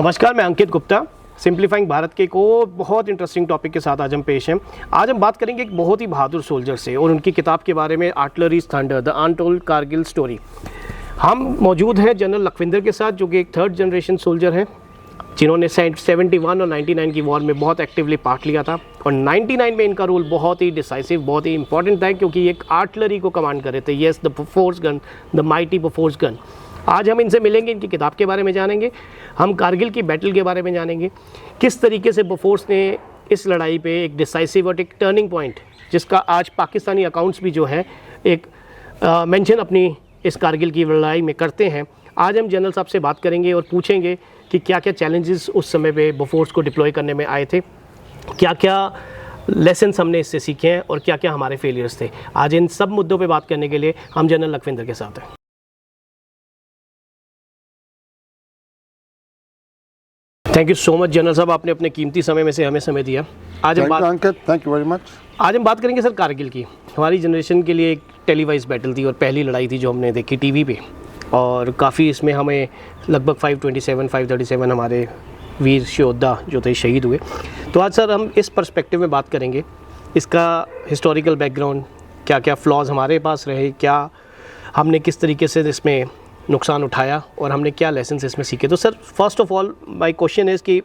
नमस्कार, मैं अंकित गुप्ता। सिंप्लीफाइंग भारत के को बहुत इंटरेस्टिंग टॉपिक के साथ आज हम पेश हैं। आज हम बात करेंगे एक बहुत ही बहादुर सोल्जर से और उनकी किताब के बारे में, artilleries thunder the untold Kargil story. हम मौजूद हैं जनरल लखविंदर के साथ, जो कि एक थर्ड जनरेशन सोल्जर हैं, जिन्होंने 71 और 99 की वॉर में बहुत एक्टिवली पार्ट लिया था। और 99 में इनका रोल बहुत ही डिसाइसिव, बहुत ही इंपॉर्टेंट था, क्योंकि एक आर्टिलरी को कमांड कर रहे थे। Yes, the Bofors gun, the mighty Bofors gun. आज हम इनसे मिलेंगे, इनकी किताब के बारे में जानेंगे, हम कारगिल की बैटल के बारे में जानेंगे, किस तरीके से बोफोर्स ने इस लड़ाई पे एक डिसाइसिव और एक टर्निंग पॉइंट, जिसका आज पाकिस्तानी अकाउंट्स भी जो है एक मेंशन अपनी इस कारगिल की लड़ाई में करते हैं। आज हम जनरल साहब से बात करेंगे और पूछेंगे कि क्या क्या चैलेंजेस उस समय पे बोफोर्स को डिप्लॉय करने में आए थे, क्या क्या लेसन्स हमने इससे सीखे हैं और क्या क्या हमारे फेलियर्स थे। आज इन सब मुद्दों पे बात करने के लिए हम जनरल लखविंदर के साथ हैं। Thank you so much general साहब, आपने अपने कीमती समय में से हमें समय दिया। आज हम थैंक यू वेरी मच। आज हम बात करेंगे सर कारगिल की। हमारी जनरेशन के लिए एक टेलीवाइज बैटल थी और पहली लड़ाई थी जो हमने देखी टीवी पे, और काफ़ी इसमें हमें लगभग 537 हमारे वीर योद्धा जो थे शहीद हुए। तो आज सर हम इस पर्सपेक्टिव में बात करेंगे, इसका हिस्टोरिकल बैकग्राउंड, क्या क्या फ्लॉज हमारे पास रहे, क्या हमने किस तरीके से इसमें नुकसान उठाया और हमने क्या लेसन्स इसमें सीखे। तो sir first of all my question is कि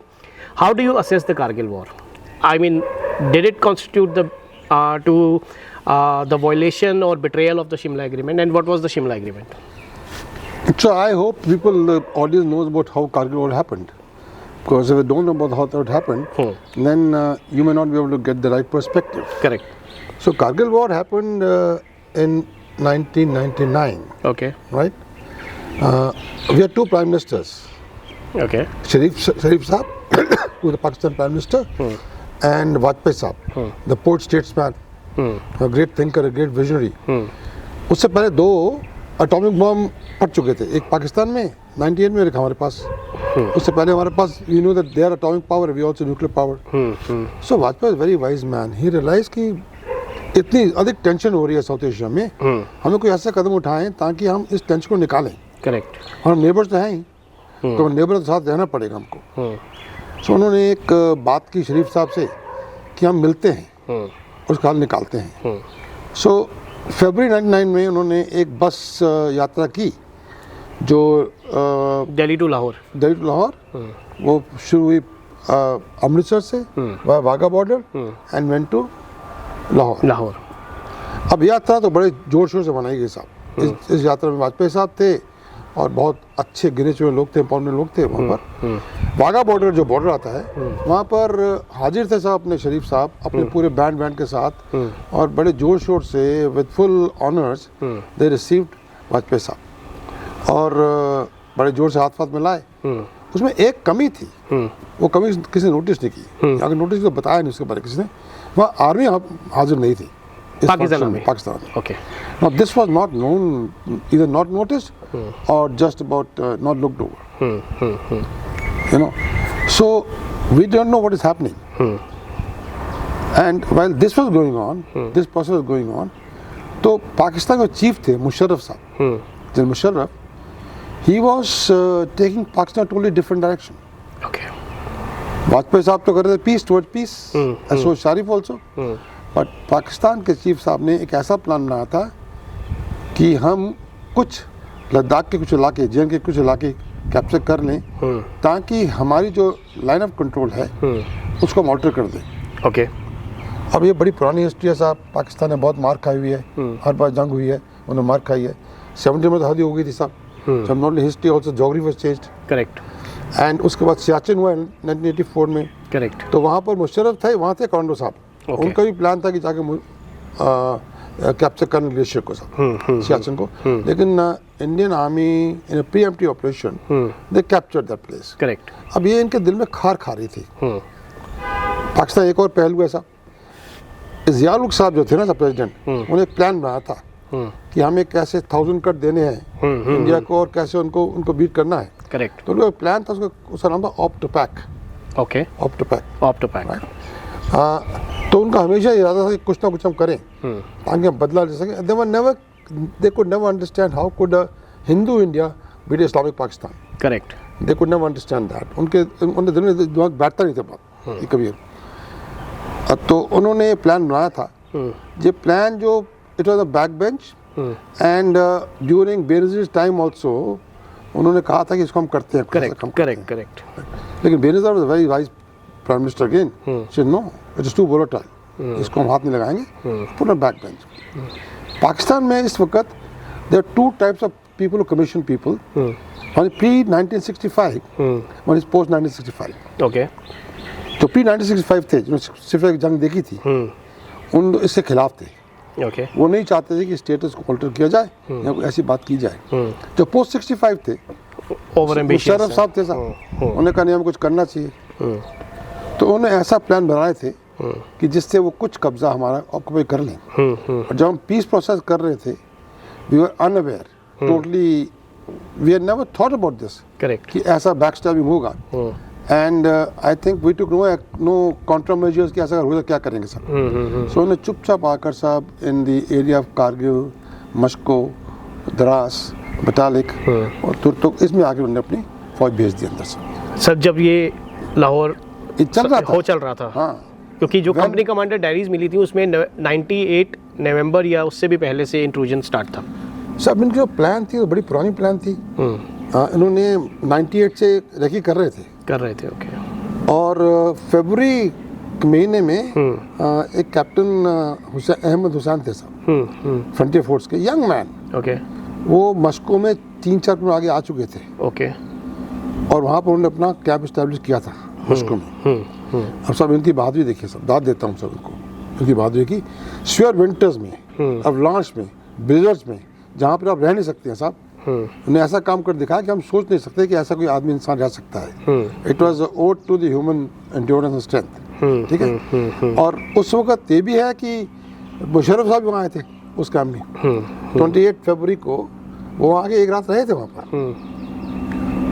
how do you assess the Kargil war? I mean, did it constitute the violation और betrayal of the Shimla agreement, and what was the Shimla agreement? So I hope people, the audience knows about how Kargil war happened. Because if they don't know about how that happened, then you may not be able to get the right perspective. Correct. So Kargil war happened in 1999. Okay. Right? We had two prime ministers. Okay. Sharif Saab, who was the Pakistan prime minister, and Vajpayee Saab, the port statesman, a great thinker, a great visionary. उससे पहले दो atomic bomb फट चुके थे, एक पाकिस्तान में 98 में, एक हमारे पास। उससे पहले हमारे पास, you know that they are atomic power, we also nuclear power. So Vajpayee is very wise man. He realise कि इतनी अधिक टेंशन हो रही है साउथ एशिया में, हमें कोई ऐसा कदम उठाएं ताकि हम इस टेंशन को निकालें। करेक्ट। और हम नेबर्स तो हैं ही, तो नेबर के साथ रहना पड़ेगा हमको। सो उन्होंने एक बात की शरीफ साहब से कि हम मिलते हैं, उसका हल निकालते हैं। सो फरवरी 99 में उन्होंने एक बस यात्रा की जो दिल्ली टू लाहौर, वो शुरू हुई अमृतसर से, Wagah border, and went to Lahore. अब यात्रा तो बड़े जोर शोर से बनाई गई साहब। इस यात्रा में वाजपेयी साहब थे और बहुत अच्छे गिने चुने लोग थे, इंपॉर्टेंट लोग थे वहाँ पर। वाघा बॉर्डर जो बॉर्डर आता है, वहाँ पर हाजिर थे साहब अपने शरीफ साहब अपने पूरे बैंड के साथ, और बड़े जोर शोर से with full honours they received Vajpayee साहब, और बड़े जोर से हाथ मिलाए। उसमें एक कमी थी, वो कमी किसी ने नोटिस नहीं की, अगर नोटिस तो बताया नहीं उसके बारे में किसी ने। वहाँ आर्मी हाजिर नहीं थी पाकिस्तान में। Okay. Now this was not known, either not noticed or just about not looked over. You know, so we don't know what is happening. And while this was going on, this process was going on, तो पाकिस्तान के chief थे मुशर्रफ साहब, general Musharraf, he was taking Pakistan totally different direction. Okay. Vajpayee साहब तो कर रहे थे peace toward peace, as was Sharif also. But Pakistan के चीफ साहब ने एक ऐसा प्लान बनाया था कि हम कुछ लद्दाख के कुछ इलाके, जे के कुछ इलाके कैप्चर कर लें, ताकि हमारी जो लाइन ऑफ कंट्रोल है उसको हम ऑल्टर कर दें। ओके। अब ये बड़ी पुरानी हिस्ट्री है साहब, पाकिस्तान ने बहुत मार खाई हुई है, हर बार जंग हुई है, उन्होंने मार खाई है। 70 में तो हद ही हो गई थी साहब, जब not only history also geography was changed. Correct. And उसके बाद सियाचिन हुआ 1984 में। करेक्ट। तो वहाँ पर मुशर्रफ थे, वहाँ थे कमांडो साहब। उनका भी प्लान था कि जाके कैप्चर करने ग्लेशियर को सब, सियाचिन को, लेकिन Indian army in pre-emptive operation they captured that place. Correct. अब ये इनके दिल में खार खा रही थी। पाकिस्तान एक और पहलू ऐसा, ज़िया-उल-हक साहब जो थे ना प्रेसिडेंट, उन्होंने एक प्लान बनाया था कि हमें कैसे 1000 कट देने हैं इंडिया को और कैसे उनको बीट करना है। करेक्ट। तो उनका प्लान था, उसका नाम था ऑप्टोपैक। ओके। ऑप्टोपैक। तो उनका हमेशा इरादा था कि कुछ ना कुछ हम करें ताकि हम बदला ले सकें। They could never understand how could a Hindu India beat Islamic Pakistan. Correct. They could never understand that. उनके दिल में दिमाग बैठता नहीं था बात ये कभी। तो उन्होंने प्लान बनाया था। ये प्लान जो it was a back bench and during Benazir time also उन्होंने कहा था कि इसको हम करते हैं। करेक्ट। लेकिन Benazir was very wise prime minister again, said no it is too volatile, इसको हम हाथ नहीं लगाएंगे, put on back bench. Pakistan में इस वक्त there are two types of people who commission people. One is pre-1965, one is post-1965. Okay. जो pre-1965 थे, जिन्होंने सिर्फ एक जंग देखी थी, उन इससे खिलाफ थे। Okay. वो नहीं चाहते थे कि स्टेटस को ऑल्टर किया जाए या कोई ऐसी बात की जाए। जो पोस्ट-65 थे, ओवर एम्बिशियस मुशर्रफ साहब थे साहब, उन्होंने कहा नहीं हमें कुछ करना चाहिए। तो उन्होंने ऐसा प्लान बनाए थे कि जिससे वो कुछ कब्जा हमारा ऑक्यूपाई कर लें। और जब हम पीस प्रोसेस कर रहे थे, we were unaware. Totally, we had never thought about this. Correct. कि ऐसा backstabbing होगा. And I think we took no countermeasures कि ऐसा होगा क्या करेंगे सर। So उन्होंने चुपचाप आकर साहब in the area of Kargil, मश्को, द्रास, बटालिक और तुर्तुक इसमें आके उन्होंने अपनी फौज भेज दी अंदर से। सर जब ये लाहौर चल रहा था। हाँ। क्योंकि जो कंपनी कमांडर डायरीज मिली थी उसमें 98 नवंबर या उससे भी पहले से इंट्रूजन स्टार्ट था। सब इनकी जो प्लान थी वो बड़ी पुरानी प्लान थी। इन्होंने 98 से रेकी कर रहे थे। ओके। और फरवरी महीने में एक कैप्टन अहमद हुसैन थे साहब, फ्रंटियर फोर्स के यंग मैन। ओके। वो मस्को में 3-4 दिन आगे आ चुके थे। ओके। और वहाँ पर उन्होंने अपना कैंप इस्टेब्लिश किया था मस्को में। अब सब इनकी बहादुरी देखिए, सब दाद देता हूँ सब इनको, इनकी बहादुरी की। स्वेयर विंटर्स में, अवलांच में, ब्लिजर्ड्स में, जहाँ पर आप रह नहीं सकते हैं साहब, उन्हें ऐसा काम कर दिखाया कि हम सोच नहीं सकते कि ऐसा कोई आदमी इंसान रह सकता है। It was owed to the human endurance and strength. ठीक है। और उस वक्त ये भी है कि मुशर्रफ साहब वहाँ आए थे उस काम में। 28 फरवरी को वो आगे एक रात रहे थे वहाँ पर।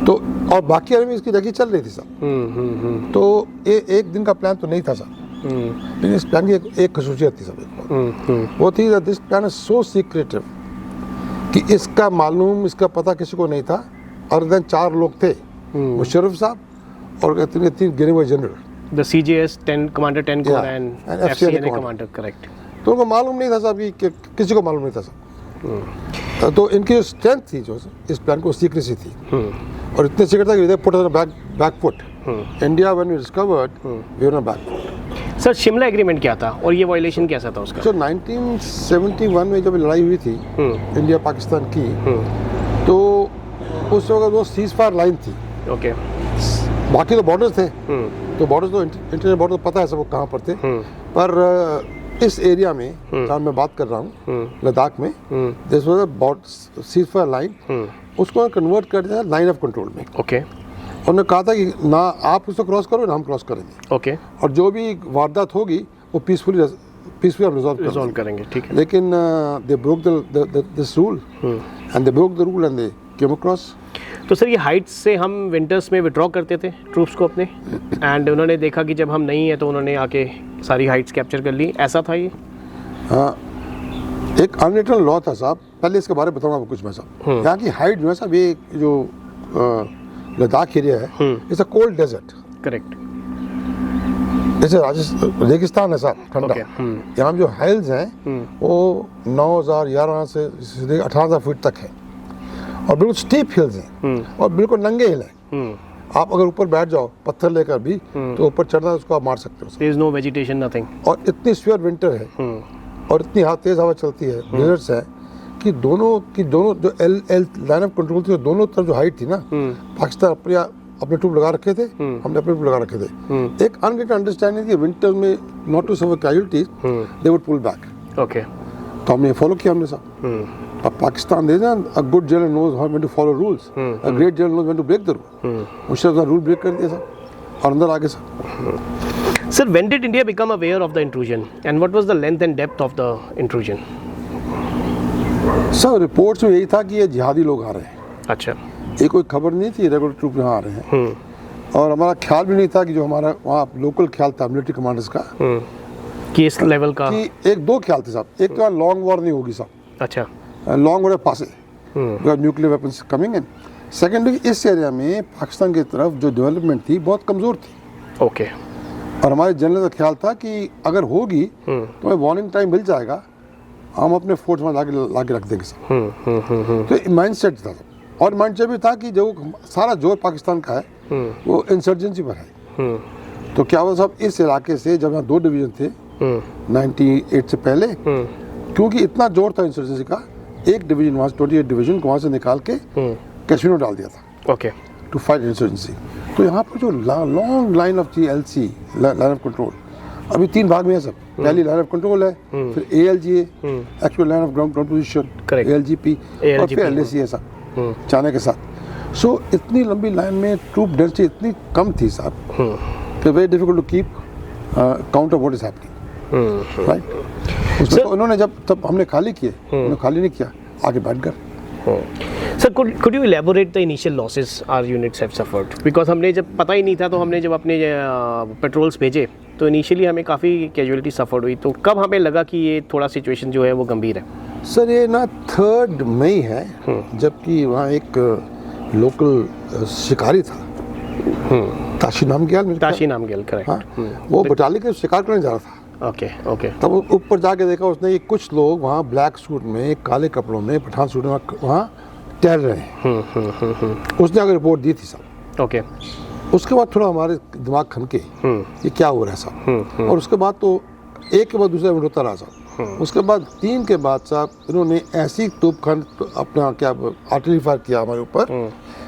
तो और बाकी आदमी इसकी रेकी चल रही थी साहब। तो एक दिन का प्लान तो नहीं था साहब, लेकिन इस प्लान की एक खसूसियत थी साहब। वो थी this plan is so secretive कि इसका मालूम, इसका पता किसी को नहीं था। और देन 4 लोग थे, मुशर्रफ साहब और 3 गिने हुए general, the CJS 10 commander 10 core and FCNA commander. Correct. तो उनको मालूम नहीं था साहब कि किसी को मालूम नहीं था साहब। तो इनकी जो स्ट्रेंथ थी, जो इस प्लान को सीक्रेसी थी, और इतने सीक्रेट था कि they put on back foot. India when we discovered we were on back foot. Sir Shimla agreement क्या था और ये वायलेशन कैसा था उसका? तो 1971 में जब लड़ाई हुई थी इंडिया पाकिस्तान की, तो उस वक्त वो सीज फायर लाइन थी। ओके। बाकी तो बॉर्डर्स थे, तो बॉर्डर्स तो इंटरनेशनल बॉर्डर पता है सबको कहाँ पर थे। पर इस एरिया में जहाँ मैं बात कर रहा हूँ, लद्दाख में, this was a cease fire line, उसको कन्वर्ट कर दिया लाइन ऑफ कंट्रोल में। ओके। उन्होंने कहा था कि ना आप उसको क्रॉस करो ना हम क्रॉस करेंगे। ओके। और जो भी वारदात होगी वो पीसफुली हम रिजॉल्व करेंगे। ठीक है। लेकिन they broke this rule and they broke the rule and they came across. तो सर ये हाइट्स से हम विंटर्स में विड्रॉ करते थे ट्रूप्स को अपने, एंड उन्होंने देखा कि जब हम नहीं है तो उन्होंने आके सारी हाइट्स कैप्चर कर ली, ऐसा था ये? हाँ, एक अनरिटन लॉ था साहब। पहले इसके बारे में बताऊंगा आपको कुछ मैं साहब। यहाँ की हाइट जो है साहब, ये जो लद्दाख एरिया है, it's a cold desert. Correct. जैसे राजस्थान रेगिस्तान है साहब, ठंडा। यहाँ जो हाइल्स हैं वो 9,000 11 से 18,000 फीट तक है, और बिल्कुल स्टीप हिल्स हैं और बिल्कुल नंगे हिल हैं। आप अगर ऊपर बैठ जाओ पत्थर लेकर भी तो ऊपर चढ़ना उसको आप मार सकते हो। There is no vegetation, nothing. और इतनी स्वेयर विंटर है और इतनी तेज हवा चलती है, ब्लिजर्ड्स है, कि दोनों जो एल लाइन ऑफ कंट्रोल थी, दोनों तरफ जो हाइट थी ना, पाकिस्तान अपने ट्रूप लगा रखे थे, हमने अपने ट्रूप लगा रखे थे। एक अनरिटन अंडरस्टैंडिंग थी, विंटर में not to suffer casualties, they would pull back. Okay. तो हमने फॉलो किया हमने साहब। अब पाकिस्तान दे ना, a good general knows how to follow rules, a great general knows when to break the rule. Musharraf rule break कर दिया साहब और अंदर आगे साहब। Sir when did India become aware of the intrusion and what was the length and depth of the intrusion? Sir reports में यही था कि ये जिहादी लोग आ रहे हैं। अच्छा। ये कोई खबर नहीं थी रेगुलर ट्रूप यहाँ आ रहे हैं। और हमारा ख्याल भी नहीं था कि जो हमारा वहाँ लोकल ख्याल था मिलिट्री कमांडर्स का, कि इस लेवल का, कि 1-2 ख्याल थे साहब। एक तो लॉन्ग वॉर नहीं होगी साहब। अच्छा। Long war pass nuclear weapons coming in. Secondary इस एरिया में पाकिस्तान की तरफ जो डेवलपमेंट थी बहुत कमज़ोर थी। ओके। और हमारे जनरल का ख्याल था कि अगर होगी तो हमें वार्निंग टाइम मिल जाएगा, हम अपने फोर्स में लाके रख देंगे सब। तो माइंड सेट था सब। और माइंड सेट भी था कि जो सारा जोर पाकिस्तान का है वो इंसर्जेंसी पर है। तो क्या हुआ साहब, इस इलाके से जब यहाँ 2 डिवीज़न थे 98 से पहले, क्योंकि इतना जोर था इंसर्जेंसी का, एक डिवीज़न वहाँ से 28 डिवीज़न को वहाँ से निकाल के कश्मीर में डाल दिया था। ओके। To fight insurgency. तो यहाँ पर जो long line of GLC, line of control, अभी 3 भाग में है सब। पहली लाइन ऑफ कंट्रोल है, फिर ALGA, actual line of ground position, ALGP, और फिर LAC है सब चाइना के साथ। सो इतनी लंबी लाइन में ट्रूप डेंसिटी इतनी कम थी साहब कि very difficult to keep count of what is happening, right. उसमें उन्होंने तब हमने खाली किए, उन्होंने खाली नहीं किया, आगे बैठ कर। Sir, could you elaborate the initial losses our units have suffered? Because हमने जब पता ही नहीं था, तो हमने जब अपने पेट्रोल्स भेजे तो इनिशियली हमें काफ़ी कैजुअलिटी सफ़र हुई। तो कब हमें लगा कि ये थोड़ा सिचुएशन जो है वो गंभीर है? सर ये ना 3 मई है, जबकि वहाँ एक लोकल शिकारी था, ताशी नाम गेल, करेक्ट। हाँ, वो बटाली के शिकार करने जा रहा था। Okay okay. तब ऊपर जाके देखा उसने कि कुछ लोग वहाँ ब्लैक सूट में, काले कपड़ों में, पठान सूट में वहाँ टहल रहे हैं। उसने आगे रिपोर्ट दी थी साहब। ओके। उसके बाद थोड़ा हमारे दिमाग खनके ये क्या हो रहा है साहब। और उसके बाद तो एक के बाद दूसरा इवेंट होता रहा साहब। उसके बाद 3 के बाद साहब इन्होंने ऐसी तोपखान अपना क्या आर्टिलरी फायर किया हमारे ऊपर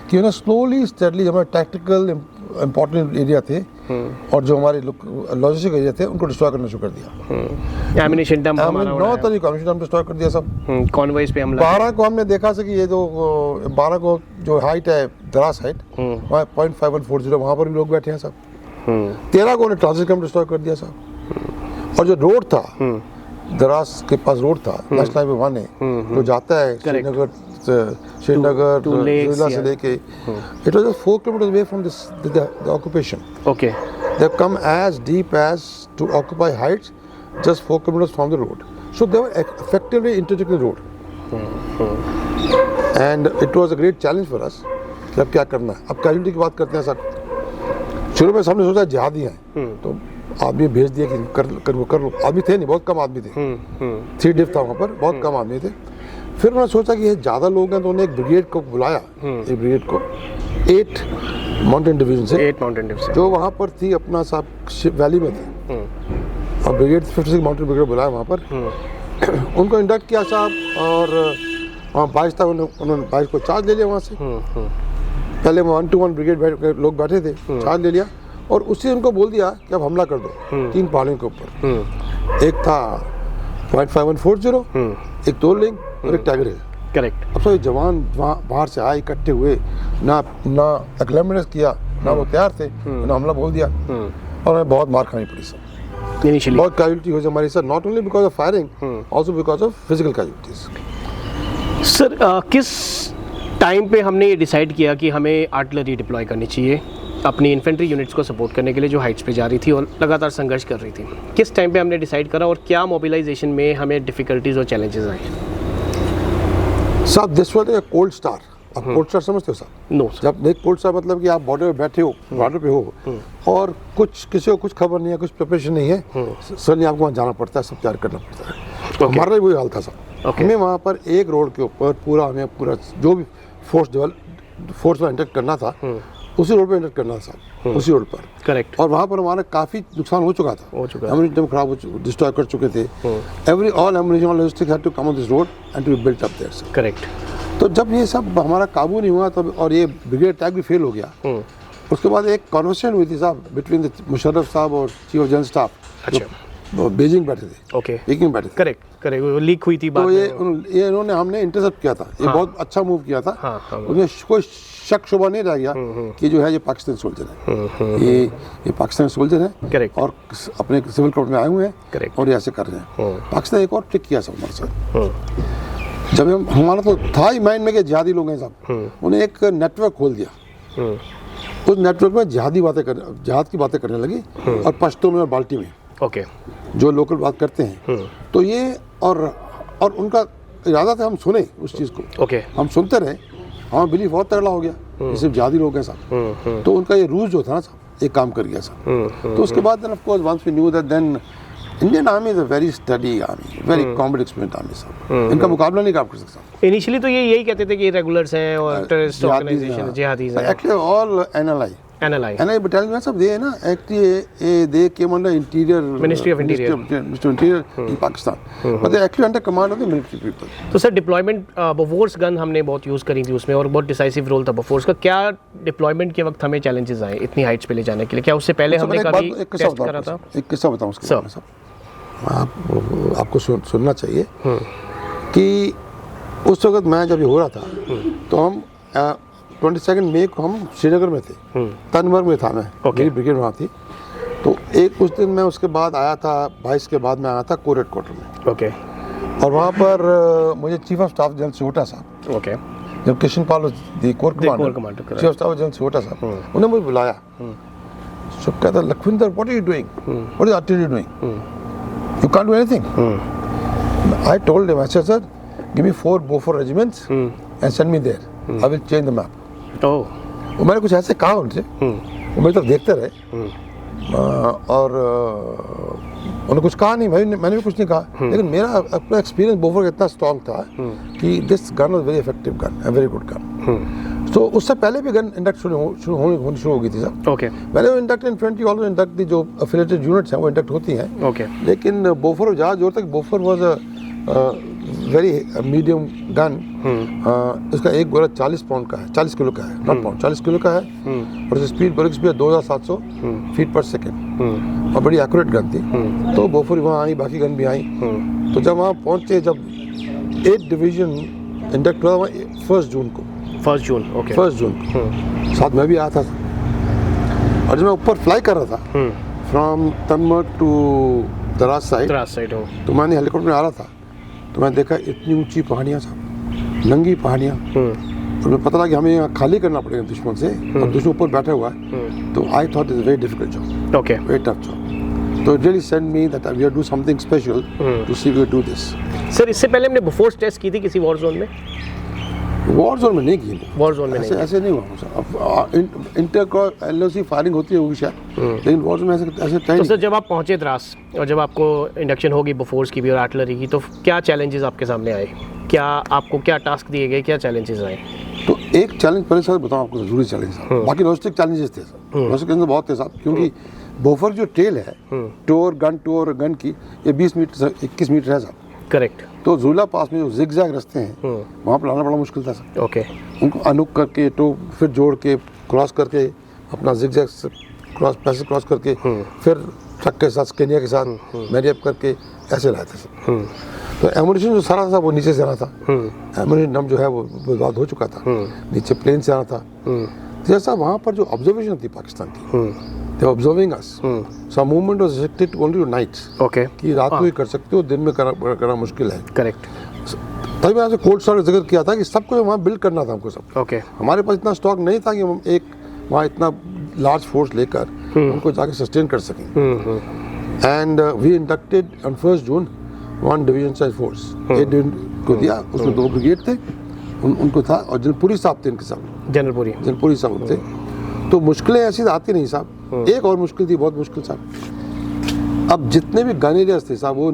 कि उन्हें स्लोली स्टेडली हमारे टैक्टिकल इम्पोर्टेंट एरिया थे और जो हमारे लॉजिस्टिक एरिया थे उनको डिस्ट्रॉय करना शुरू कर दिया। एमिनेशन डंप हमारा 9 तारीख एमिनेशन डंप डिस्ट्रॉय कर दिया सब। कॉन्वॉयज पे हमला। 12 को हमने देखा कि ये जो 12 को जो हाइट है दराज हाइट, वहाँ 0.5140 वहाँ पर भी लोग बैठे हैं सब। 13 को उन्हें ट्रांजिट कैंप डिस्ट्रॉय कर दिया सब। और जो रोड था, दराज के पास रोड था, नेशनल हाईवे 1 है, जो जाता है श्रीनगर जिला से लेके, it was just 4 kilometre away from the occupation. Okay. They have come as deep as to occupy heights just 4 kilometre from the road. So they were effectively intersecting road and it was a great challenge for us कि अब क्या करना है। अब casualty की बात करते हैं सर। शुरू में हमने सोचा जिहादी हैं, तो आदमी भेज दिया कि कर लो। आदमी थे नहीं, बहुत कम आदमी थे। 3 डिफ था वहाँ पर, बहुत कम आदमी थे। फिर उन्होंने सोचा कि ये ज़्यादा लोग हैं, तो उन्होंने एक ब्रिगेड को बुलाया, एक ब्रिगेड को 8 माउंटेन डिवीजन से, 8 माउंटेन डिवीजन जो वहाँ पर थी अपना साहब वैली में थे। और ब्रिगेड 56 माउंटेन ब्रिगेड बुलाया वहाँ पर। उनको इंडक्ट किया साहब, और वहाँ 22 था, उन्होंने 22 को चार्ज ले लिया वहाँ से। पहले 1 to 1 ब्रिगेड लोग बैठे थे, चार्ज ले लिया और उससे उनको बोल दिया कि अब हमला कर दो 3 पहाड़ियों के ऊपर। एक था 0.5140, एक तोरलिंग और एक टाइगर हिल। करेक्ट। अब तो ये जवान बाहर से आए, इकट्ठे हुए, ना एक्लेमेंट्स किया, ना वो तैयार थे, ना हमला बोल दिया, और हमें बहुत मार खानी पड़ी सर। इनिशियली बहुत कैजुअलिटी हुई हमारी sir, not only because of firing, also because of physical casualties. Sir, किस टाइम पे हमने ये डिसाइड किया कि हमें आर्टिलरी डिप्लॉय करनी चाहिए अपनी इन्फेंट्री यूनिट्स को सपोर्ट करने के लिए, जो हाइट्स पे जा रही थी और लगातार संघर्ष कर रही थी? किस टाइम पे हमने डिसाइड करा और क्या मोबिलाइजेशन में हमें डिफिकल्टीज और चैलेंजेस आए? साहब this was a cold star. आप कोल्ड स्टार समझते हो साहब? No sir. जब एक कोल्ड स्टार मतलब कि आप बॉर्डर पे बैठे हो, बॉर्डर पे हो, और किसी को कुछ खबर नहीं है, कुछ प्रिपरेशन नहीं है, सडनली आपको वहाँ जाना पड़ता है, सब तैयार करना पड़ता है। हमारा भी वही हाल था साहब। हमें वहाँ पर एक रोड के ऊपर हमें पूरा जो भी फोर्स में एंटर करना था, उसी रोड पे एंटर करना था, उसी रोड पर। करेक्ट। और वहाँ पर हमारा काफ़ी नुकसान हो चुका था, एम्युनिशन खराब हो, डिस्ट्रॉय कर चुके थे। ऑल एम्युनिशन और logistics had to come on this road and to be built up there sir. Correct. तो जब ये सब हमारा काबू नहीं हुआ तब, और ये ब्रिगेड अटैक भी फेल हो गया, उसके बाद एक कॉन्वर्सेशन हुई थी साहब बिटवीन द मुशर्रफ साहब और चीफ ऑफ जनरल स्टाफ। अच्छा। बीजिंग बैठे थे। ओके। बीजिंग बैठे थे। करेक्ट करेक्ट, वो लीक हुई थी बात। तो ये इन्होंने हमने इंटरसेप्ट किया था, ये बहुत अच्छा मूव किया था। उसमें कोई शक शुबा नहीं रह गया कि जो है ये पाकिस्तानी सोल्जर है, ये पाकिस्तानी सोल्जर है। करेक्ट। और अपने सिविल कोड में आए हुए हैं। करेक्ट। और ये ऐसे कर रहे हैं। पाकिस्तान एक और ट्रिक किया सब हमारे साथ। जब हमारा तो था ही माइंड में कि जिहादी लोग हैं साहब, उन्हें एक नेटवर्क खोल दिया। उस नेटवर्क में जिहाद की बातें करने लगी, और पश्तो में और बाल्टी में। ओके। जो लोकल बात करते हैं, तो ये और उनका इरादा था हम सुने उस चीज़ को। ओके। हम सुनते रहे, हमारा बिलीफ बहुत तगड़ा हो गया, ये सिर्फ जिहादी लोग हैं साहब। तो उनका ये रूज जो था ना साहब, एक काम कर गया साहब। तो उसके बाद then of course once we knew that then Indian army is a very steady army, very combat experience army साहब। इनका मुकाबला नहीं कर सकता। इनिशियली तो ये यही कहते थे कि रेगुलर्स हैं और टेररिस्ट ऑर्गेनाइजेशन जिहादीज हैं। एक्चुअली ऑल एनएलआई एनएलआई battalion में सब दे ना, actually they came under interior Ministry of Interior in Pakistan, but they actually under command of the military people. तो सर डिप्लॉयमेंट बोफोर्स गन हमने बहुत यूज़ करी थी उसमें और बहुत डिसाइसिव रोल था बोफोर्स का। क्या डिप्लॉयमेंट के वक्त हमें चैलेंजेस आए इतनी हाइट्स पे ले जाने के लिए? क्या उससे पहले हमने कभी टेस्ट करा था? एक किस्सा बताऊं उसके बारे में साहब, आपको सुनना चाहिए कि उस वक्त मैं जब ये हो रहा था तो हम 22 मई को हम श्रीनगर में थे, तनमर्ग में था मैं, मेरी ब्रिगेड वहाँ थी। तो एक उस दिन मैं उसके बाद आया था, 22 के बाद मैं आया था कोर हेडक्वार्टर में। ओके। और वहाँ पर मुझे chief of staff general Sihota sahab, okay, जब Kishan Pal corps commander, chief of staff general Sihota sahab, उन्होंने मुझे बुलाया। तो कहता Lakhwinder, what are you doing, what is artillery doing, you can't do anything. I told him, I said sir give me 4 Bofors regiments and send me there, I will change the map. ओह, मैंने कुछ ऐसे कहा उनसे, वो मेरी तरफ देखते रहे और उन्होंने कुछ कहा नहीं, मैंने भी कुछ नहीं कहा। लेकिन मेरा अपना एक्सपीरियंस बोफोर का इतना स्ट्रॉन्ग था कि this gun was very effective gun, a very good gun. तो उससे पहले भी गन इंडक्ट होनी शुरू हो गई थी सब। ओके। पहले वो इंडक्ट इन्फेंट्री ऑलवेज इंडक्ट थी, जो एफिलिएटेड यूनिट्स हैं वो इंडक्ट होती हैं। ओके। लेकिन बोफोर ज़्यादा जोर तक Bofors was a very medium gun. इसका एक गोला 40 पाउंड का है, 40 किलो का है, नॉट पाउंड, 40 किलो का है। और इसकी स्पीड बल्कि स्पीड 2700 फीट पर सेकेंड और बड़ी एक्यूरेट गन थी। तो बोफोर वहाँ आई, बाकी गन भी आई। तो जब वहाँ पहुँचे, जब 8 डिवीजन इंडक्ट हुआ वहाँ 1 जून को, 1 जून, ओके, 1 जून को साथ में भी आया था। और जब मैं ऊपर फ्लाई कर रहा था फ्रॉम तनमर्ग टू दराज साइड हो, तो मैंने हेलीकॉप्टर में आ रहा था तो मैंने देखा इतनी ऊंची पहाड़ियाँ साहब, नंगी पहाड़ियाँ। और मैं पता लगा कि हमें यहाँ खाली करना पड़ेगा दुश्मन से, और दुश्मन ऊपर बैठा हुआ है। तो I thought it's very difficult job, okay, very tough job. तो it really send me that we are do something special to see we do this. Sir इससे पहले हमने बोफोर्स टेस्ट की थी किसी वॉर जोन में? वॉर जोन में नहीं की, वॉर जोन में ऐसे नहीं हुआ सर। इंटर क्रॉस एलओसी फायरिंग होती होगी शायद, लेकिन वॉर जोन में ऐसे तो सर जब आप पहुंचे द्रास और जब आपको इंडक्शन होगी बोफोर्स की भी और आर्टिलरी की, तो क्या चैलेंजेस आपके सामने आए? क्या आपको क्या टास्क दिए गए, क्या चैलेंजेस आए? तो एक चैलेंज पहले सर बताऊँ आपको, जरूरी चैलेंज था। बाकी लॉजिस्टिक चैलेंजेस थे सर, लॉजिस्टिक चैलेंज बहुत थे साहब, क्योंकि बोफर जो टेल है टोर गन की, ये 20 मीटर 21 मीटर है साहब। करेक्ट। तो ज़ुला पास में जो जिगजैग रास्ते हैं वहाँ पर लाना बड़ा मुश्किल था सर। ओके। उनको अनुक करके तो फिर जोड़ के क्रॉस करके अपना जिगजैग पैसेज क्रॉस करके फिर ट्रक के साथ, स्केनिया के साथ मैरियप करके ऐसे लाए थे सर। तो एमुनिशन जो सारा था वो नीचे से आना था, एमुनिशन नम जो है वो बर्बाद हो चुका था, नीचे प्लेन से आना था। जैसा वहाँ पर जो ऑब्जर्वेशन थी पाकिस्तान की, they were observing us. So our movement was restricted only to nights. Okay. कि रात को ही कर सकते हो, दिन में करना मुश्किल है। करेक्ट। तभी मैंने आपसे कोल्ड स्टोरेज जिक्र किया था कि सबको वहाँ बिल्ड करना था हमको सब। ओके। हमारे पास इतना स्टॉक नहीं था कि हम एक वहाँ इतना लार्ज फोर्स लेकर उनको जाके सस्टेन कर सकें। And we inducted on 1 June 1 division size force, 8 division को दिया, उसमें 2 ब्रिगेड थे, उनको था, और जनरलपुरी साहब थे इनके साथ, जनरलपुरी साहब थे। तो मुश्किलें ऐसी आती नहीं साहब। एक और मुश्किल थी, बहुत मुश्किल साहब। अब जितने भी गन एरियाज थे साहब, वो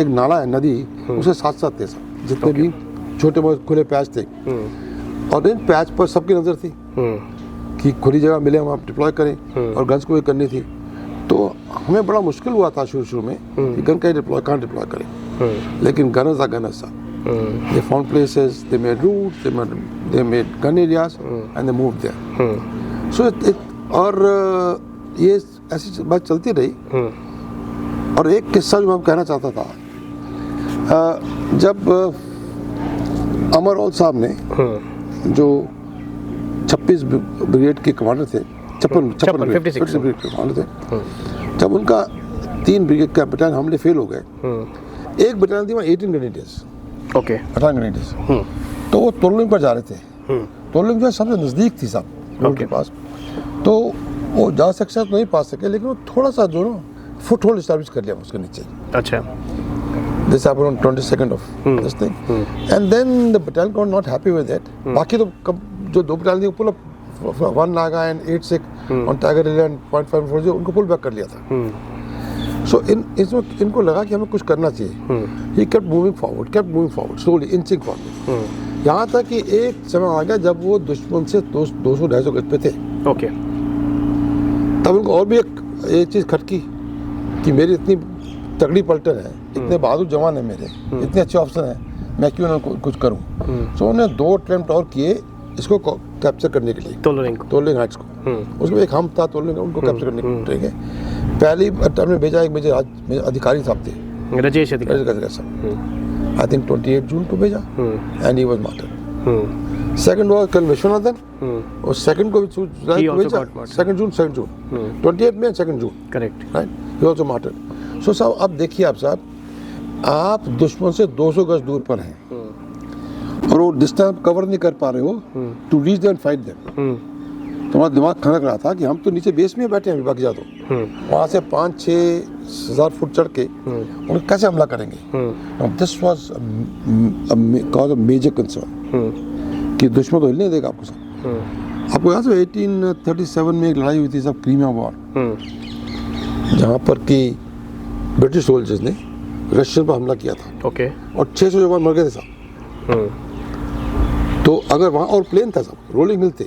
एक नाला है, नदी, उसके साथ साथ थे साहब, जितने भी छोटे बहुत खुले पैच थे। और इन पैच पर सबकी नज़र थी कि खुली जगह मिले हम डिप्लॉय करें, और गन्स को भी करनी थी। तो हमें बड़ा मुश्किल हुआ था शुरू में कि गन कहाँ डिप्लॉय करें। लेकिन गनर्स आर गनर्स साहब, they found places, they made routes, they made gun areas, and they moved there. So और ये ऐसी बात चलती रही। और एक किस्सा जो मैं कहना चाहता था, जब अमर औल साहब ने, जो 26 ब्रिगेड के कमांडर थे, 56 ब्रिगेड के कमांडर थे, जब उनका 3 ब्रिगेड का बटालियन हमले फेल हो गए, एक बटालियन थी वहाँ 18 ग्रेनेडियर्स, ओके, 18 ग्रेनेडियर्स। तो वो तोरलिंग पर जा रहे थे। तोरलिंग जो है सबसे नज़दीक थी साहब रोड के पास। तो वो ज़्यादा सक्सेस नहीं पा सके, लेकिन वो थोड़ा सा जो ना फुट होल्ड इस्टेब्लिश कर लिया उसके नीचे। अच्छा। This happened on 22nd of this thing. And then the battalion got not happy with it. बाकी तो जो 2 battalion थी पुल 1 Naga and 8 Sikh on Tiger Hill and Point 540 उनको पुल बैक कर लिया था. So इसमें इनको लगा कि हमें कुछ करना चाहिए. He kept moving forward, slowly inching forward. यहाँ तक कि एक समय आ गया जब वो दुश्मन से 200-250 गज पे थे. ओके. तब उनको और भी एक चीज़ खटकी कि मेरी इतनी तगड़ी पलटन है, इतने बहादुर जवान है मेरे, इतने अच्छे ऑप्शन है, मैं क्यों ना कुछ करूं. सो उन्होंने 2 अटेम्प्ट और किए इसको कैप्चर करने के लिए, तोलिंग हाइट्स को. उसमें एक हम था तोलिंग, उनको कैप्चर करने के लिए पहली अटेम्प्ट में भेजा एक मेजर अधिकारी साहब थे, राजेश अधिकारी साहब. आई थिंक 28 जून को भेजा and he was martyred. Second was कल विश्वनाथन, और सेकंड को भी भेजा 2 जून 28 में 2 जून. Correct, right. He also martyred. So साहब अब देखिए आप दुश्मन से 200 गज दूर पर हैं और वो डिस्टेंस कवर नहीं कर पा रहे हो to reach them and fight them. तुम्हारा दिमाग खनक रहा था कि हम तो नीचे बेस में बैठे हैं बाकी जा तो वहाँ से 5-6 हज़ार फुट चढ़ के उन्हें कैसे हमला करेंगे. This was cause a major concern कि दुश्मन तो हिलने नहीं देगा आपको. सब आपको याद है 1837 में एक लड़ाई हुई थी सब, क्रीमिया वॉर, जहाँ पर कि ब्रिटिश सोल्जर्स ने रशियन पर हमला किया था. ओके. और 600 जवान मर गए थे साहब. तो अगर वहाँ और प्लेन था साहब, रोलिंग हिल थे,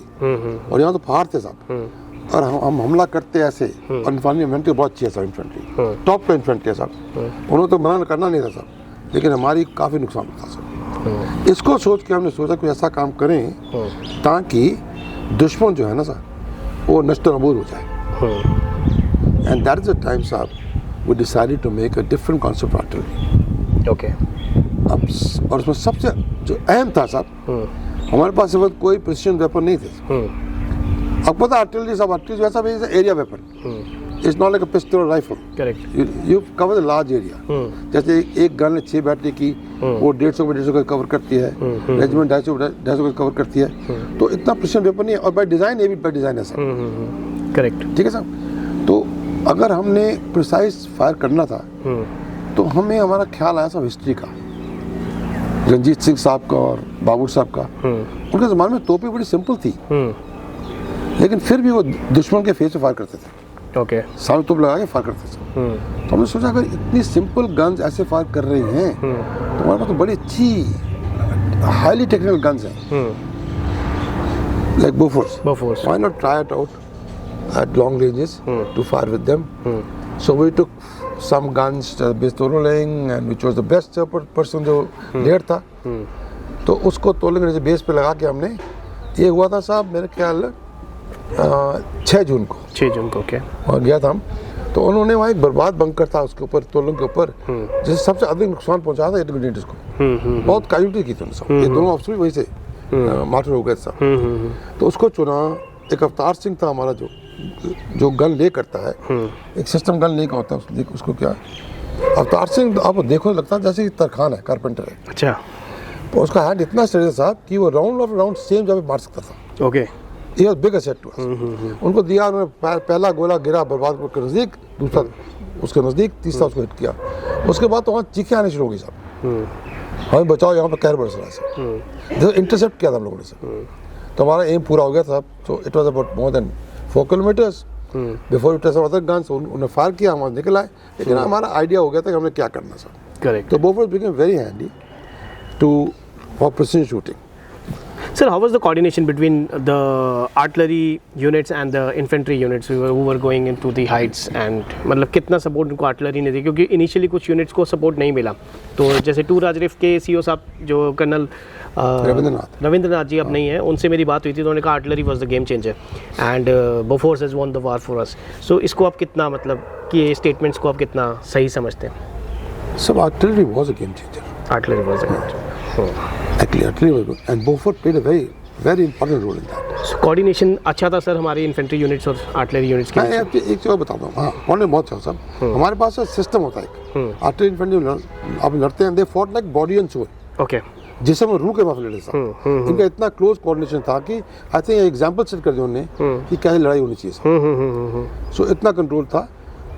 और यहाँ तो पहाड़ थे साहब, और हम हमला करते ऐसे. और इन्फेंट्री बहुत अच्छी है साहब, इन्फेंट्री टॉप पे इन्फेंट्री है साहब. उन्होंने तो मना करना नहीं था साहब, लेकिन हमारी काफ़ी नुकसान होता साहब. इसको सोच के हमने सोचा कि ऐसा काम करें ताकि दुश्मन जो है ना साहब वो नष्ट नबूद हो जाए. And that is the time साहब we decided to make a different concept artillery. Okay. अब और उसमें सबसे जो अहम था साहब, हमारे पास इस वक्त कोई प्रिसिजन वेपन नहीं थे. अब पता आर्टिलरी साहब, आर्टिलरी वैसा भी area weapon. It's not like a pistol और rifle. Correct. You cover the large area. जैसे एक गन 6 बैटरी की वो 150 का कवर करती है, रेजिमेंट 250 का कवर करती है. तो इतना प्रिसिजन वेपन नहीं है, और बाय डिजाइन ये भी बाय डिजाइन है साहब. करेक्ट. ठीक है साहब. तो अगर हमने प्रिसाइज फायर करना था तो हमें हमारा ख्याल आया सब हिस्ट्री का, रंजीत सिंह साहब का और बाबूर साहब का. उनके ज़माने में तोपें बड़ी सिंपल थी, लेकिन फिर भी वो दुश्मन के फेस पे फायर करते थे. ओके. सामने तोप लगा के फायर करते थे. तो हमने सोचा अगर इतनी सिंपल गन्स ऐसे फायर कर रही हैं तो हमारे पास तो बड़ी अच्छी हाईली टेक्निकल गन्स हैं, like Bofors. Why not try it out at long ranges to fire with them. So we took some guns, Tololing, and which was the best person जो लेयर था. तो उसको तोलिंग रेंज बेस पे लगा के हमने, ये हुआ था साहब मेरे ख्याल 6 जून को. ओके. और गया था हम, तो उन्होंने वहाँ एक बर्बाद बंकर था उसके ऊपर, तोलिंग के ऊपर, जिससे सबसे अधिक नुकसान पहुँचा था इंडियंस को. बहुत कैजुअल्टी की थी उन्होंने. ये दोनों अफसर भी वहीं से मार्टर हो गए साहब. तो उसको चुना. एक अवतार सिंह था हमारा जो गन ले करता है, एक सिस्टम गन ले का होता है, उसको क्या अवतार सिंह आप देखो लगता है जैसे तरखान है, कारपेंटर है. अच्छा. तो उसका हैंड इतना स्ट्रेट साहब कि वो राउंड सेम जगह मार सकता था. ओके. ये was big asset to us. उनको दिया, उन्होंने पहला गोला गिरा बर्बाद के नज़दीक, दूसरा उसके नज़दीक, तीसरा उसको हिट किया. उसके बाद तो वहाँ चीखें आनी शुरू हो गई साहब, हमें बचाओ, यहाँ पर कहर बरस रहा है साहब. इंटरसेप्ट किया था हम लोगों ने साहब. तो हमारा एम पूरा हो गया था. तो it was about more than 4 kilometres before it other guns. उन्होंने फायर किया, हम निकल आए, लेकिन हमारा आइडिया हो गया था कि हमने क्या करना सर. करेक्ट. तो Bofors became very handy to for precision shooting. Sir, how was the coordination between the artillery units and the infantry units who were going into the heights, and मतलब कितना सपोर्ट उनको artillery ने दी, क्योंकि initially कुछ units को support नहीं मिला. तो जैसे 2 राजरिफ के सीओ साहब जो कर्नल रविंद्रनाथ जी अब नहीं है, उनसे मेरी बात हुई थी, तो उन्होंने कहा artillery was the game changer and Bofors has won the war for us. So इसको आप कितना मतलब कि ये स्टेटमेंट्स को आप कितना सही समझते हैं? सब artillery was a game changer. Artillery was a game changer. Actually, artillery was good, and Beaufort played a very, very important role in that. So, coordination अच्छा था सर हमारी इन्फेंट्री यूनिट्स और आर्टिलरी यूनिट्स के. मैं आपको एक चीज़ बताता हूँ. हाँ, कोऑर्डिनेशन बहुत अच्छा सब. हमारे पास सिस्टम होता है. आर्टिलरी इन्फेंट्री आप लड़ते हैं, they fought like body and soul. Okay. जिसे हम रूह के माफी लड़े साहब. इनका इतना क्लोज कोऑर्डिनेशन था कि आई थिंक एग्जांपल सेट कर दिया उन्होंने कि कैसे लड़ाई होनी चाहिए. सो इतना कंट्रोल था,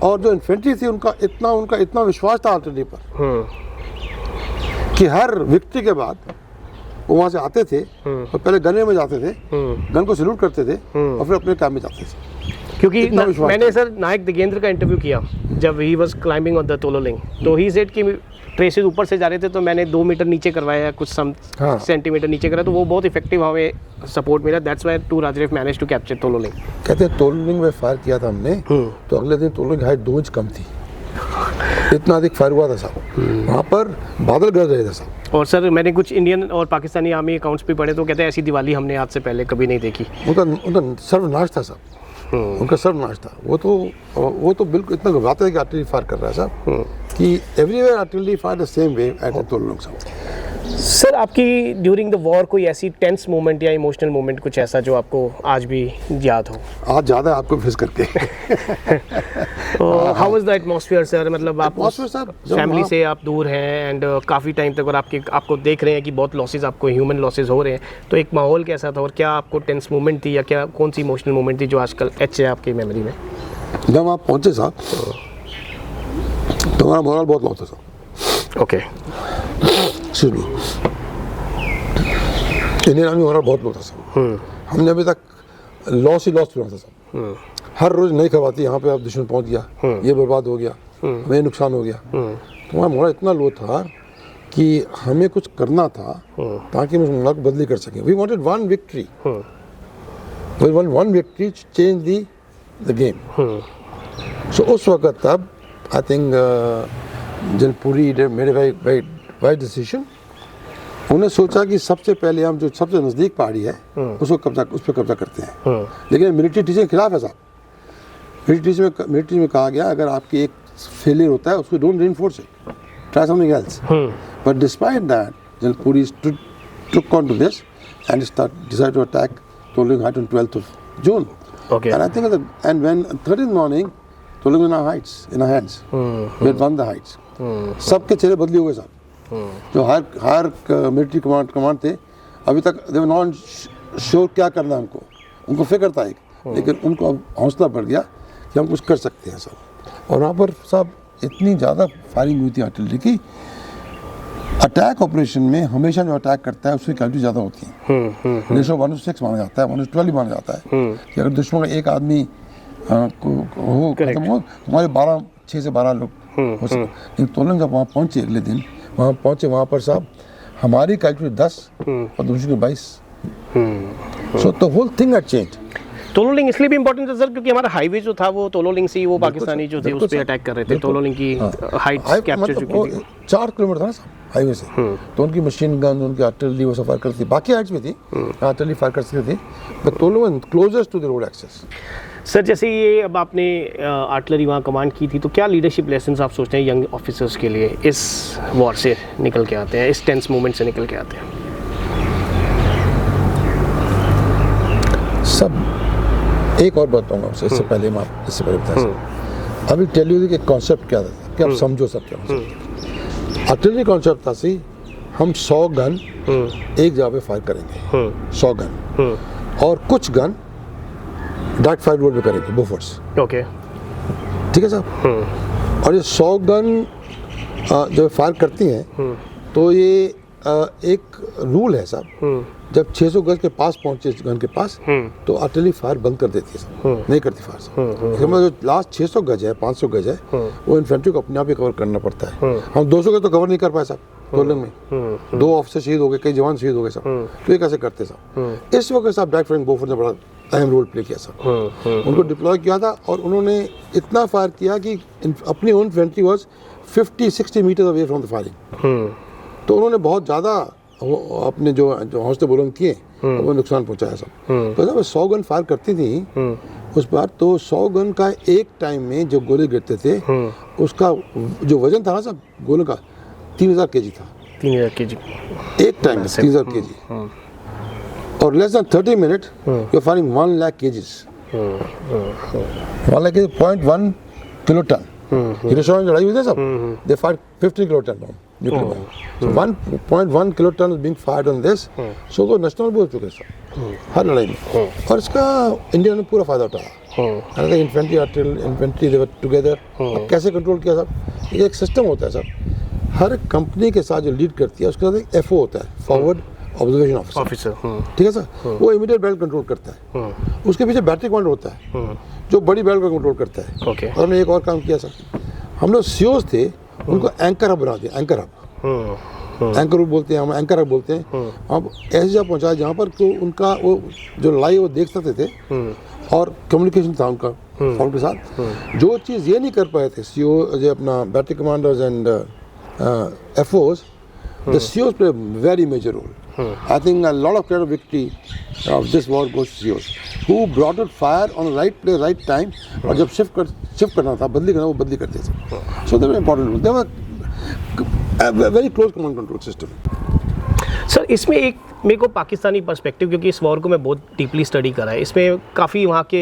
और जो इन्फेंट्री थी उनका इतना विश्वास था आर्टिलरी पर कि हर विक्ट्री के बाद वो वहाँ से आते थे और पहले गने में जाते थे, गन को सैल्यूट करते थे और फिर अपने काम में जाते थे। क्योंकि इतना विश्वास मैंने सर नायक दिगेंद्र का इंटरव्यू किया जब he was climbing on the Tololing, तो ही सेड कि ट्रेसेस ऊपर से जा रहे थे तो मैंने 2 मीटर नीचे करवाया, कुछ सेंटीमीटर नीचे करा, तो वो बहुत इफेक्टिव हमें सपोर्ट मिला। That's why two Rajrif manage to capture Tololing. कहते हैं तोलोलिंग में फायर किया था हमने तो अगले दिन तोलोलिंग हाइट 2 इंच कम थी, इतना अधिक फायर हुआ था साहब। वहाँ पर बादल गरज रहे थे साहब। और सर मैंने कुछ इंडियन और पाकिस्तानी आर्मी अकाउंट्स भी पढ़े तो कहते हैं ऐसी दिवाली हमने आज से पहले कभी नहीं देखी। उनका सर्वनाश था साहब, उनका सर्वनाश था। वो तो बिल्कुल इतना घबराते थे कि आर्टिलरी फायर कर रहा है साहब, कि everywhere artillery fire the same way at Tololing साहब। सर आपकी ड्यूरिंग द वॉर कोई ऐसी टेंस मोमेंट या इमोशनल मोमेंट कुछ ऐसा जो आपको आज भी याद हो? आज ज़्यादा है आपको फेस करके। How was the atmosphere sir? मतलब आप साहब फैमिली से आप दूर हैं एंड काफ़ी टाइम तक, और आपको देख रहे हैं कि बहुत लॉसेस, आपको ह्यूमन लॉसेस हो रहे हैं, तो एक माहौल कैसा था और क्या आपको टेंस मोमेंट थी या क्या कौन सी इमोशनल मोमेंट थी जो आजकल एच है आपकी मेमोरी में? जब आप पहुँचे साहब तो हमारा मोरल बहुत लो था साहब। ओके, इंडियन आर्मी मोरल बहुत लो था साहब। हमने अभी तक लॉस ही लॉस सुना था साहब। हर रोज नई खबर आती, यहाँ पे आप दुश्मन पहुंच गया, ये बर्बाद हो गया, हमें नुकसान हो गया। तो हमारा मोरल इतना लो था कि हमें कुछ करना था ताकि हम उस मुल्क बदली कर सकें। We wanted one victory, one victory change the game. So उस वक्त तब आई थिंक जनपुरी मेड वेरी राइट डिसीजन। उन्होंने सोचा कि सबसे पहले हम जो सबसे नज़दीक पहाड़ी है उस पर कब्जा करते हैं। लेकिन मिलिट्री टीचिंग के खिलाफ है साहब। मिलिट्री में कहा गया अगर आपकी एक फेलियर होता है उसको don't reinforce it, try something else. But despite that Janpuri took on to this and decided to attack Tololing Heights on 12th of June. Okay. And I think and when 13th morning Tololing in our hands. We had won the heights. सबके चेहरे बदली हो गए साहब। जो higher military command थे अभी तक दे वर नॉट श्योर क्या करना हमको, उनको फिक्र था एक, लेकिन उनको अब हौसला बढ़ गया कि हम कुछ कर सकते हैं साहब। और वहाँ पर साहब इतनी ज़्यादा फायरिंग हुई थी आर्टिलरी की। अटैक ऑपरेशन में हमेशा जो अटैक करता है उसकी कैलोरी ज़्यादा होती है। रेशो 1:6 माना जाता है, 1:12 माना जाता है कि अगर दुश्मन का एक आदमी खत्म हो हमारे 6 से 12 लोग हो सकते। लेकिन तोलोलिंग जब वहाँ पहुँचे अगले दिन वहाँ पर साहब हमारी कैलोरी 10 और दूसरी की 22। So the whole thing had changed. Tololing इसलिए भी इम्पोर्टेंट है सर क्योंकि हमारा हाईवे जो था वो तोलोलिंग से वो पाकिस्तानी जो थे उस पे अटैक कर रहे थे। तोलोलिंग की हाइट्स कैप्चर चुकी थी। 4 किलोमीटर था ना साहब हाईवे से, तो उनकी मशीन गन, उनकी आर्टिलरी वो सब फायर करती थी। बाकी हाइट्स भी थी आर्टिलरी फायर कर सकती थी, but Tololing closest to the road access. Sir जैसे ये अब आपने आर्टिलरी वहाँ कमांड की थी, तो क्या लीडरशिप लेसन्स आप सोचते हैं यंग ऑफिसर्स के लिए इस वॉर से निकल के आते हैं, इस टेंस मोमेंट से निकल के आते हैं? सब एक और बात बताऊंगा आपसे, इससे पहले बता अभी टेल यू कि कॉन्सेप्ट क्या था कि आप समझो सब क्या। आर्टिलरी कॉन्सेप्ट था सी हम 100 गन एक जगह पे फायर करेंगे, 100 गन, और कुछ गन डायरेक्ट फायर रोड पे करेंगे बोफोर्स। ओके, ठीक है साहब। और ये 100 गन जब फायर करती हैं तो ये एक रूल है साहब, जब 600 गज के पास पहुंचे गन के पास तो आर्टिलरी फायर बंद कर देती है साहब, नहीं करती फायर साहब। जो लास्ट 600 गज है, 500 गज है, वो इन्फेंट्री को अपने आप ही कवर करना पड़ता है। हम 200 गज तो कवर नहीं कर पाए साहब तोलोलिंग में। 2 ऑफिसर शहीद हो गए, कई जवान शहीद हो गए साहब। तो ये कैसे करते साहब? इस वक्त साहब डायरेक्ट फायरिंग बोफोर्स ने बड़ा अहम रोल प्ले किया साहब। उनको डिप्लॉय किया था और उन्होंने इतना फायर किया कि अपनी own infantry was 50-60 metre away from the firing. तो उन्होंने बहुत ज़्यादा अपने जो हौसले बुलंद किए वो नुकसान पहुंचाया सब। तो जब 100 गन फायर करती थी उस बार, तो 100 गन का एक टाइम में जो गोले गिरते थे उसका जो वजन था ना सब गोलों का 3000 kg था। 3000 kg एक टाइम में 3000 kg। और less than 30 minute you are firing 1 lakh kgs। 1 lakh 0.1 kiloton. Hiroshima में लड़ाई हुई थी सब, they fire 50 kiloton bomb, nuclear bomb. So 1.1 kiloton is being fired on this. So तो नेशनल भी हो चुके सब हर लड़ाई में, और इसका इंडिया ने पूरा फायदा उठाया। Infantry artillery infantry they were together. कैसे कंट्रोल किया सब? ये एक सिस्टम होता है सब। हर कंपनी के साथ जो लीड करती है उसके साथ एक एफओ होता है, फॉरवर्ड ऑब्जर्वेशन ऑफिसर। ठीक है सर, वो इमीडिएट बैटल कंट्रोल करता है। उसके पीछे बैटरी कमांडर होता है जो बड़ी बैटल को कंट्रोल करता है। ओके। और हमने एक और काम किया सर, हम लोग सीओस थे, उनको एंकर हब बना दिया। एंकर हब, एंकर हब बोलते हैं हम, एंकर हब बोलते हैं। अब ऐसी जगह पहुँचाया जहाँ पर तो उनका वो जो लाइव वो देख सकते थे और कम्युनिकेशन था उनका फॉर्म के साथ। जो चीज़ ये नहीं कर पाए थे सीओ जो अपना battery commanders and FOs, the CEOs play a very major role. I think a lot of credit of victory of this war goes to CEOs who brought out fire on the right place, right time. और जब shift करना था, बदली करना, वो बदली करते थे. So they were important. They were a very close command control system. Sir इसमें एक मेरे को पाकिस्तानी पर्सपेक्टिव, क्योंकि इस वॉर को मैं बहुत डीपली स्टडी करा है, इसमें काफ़ी वहाँ के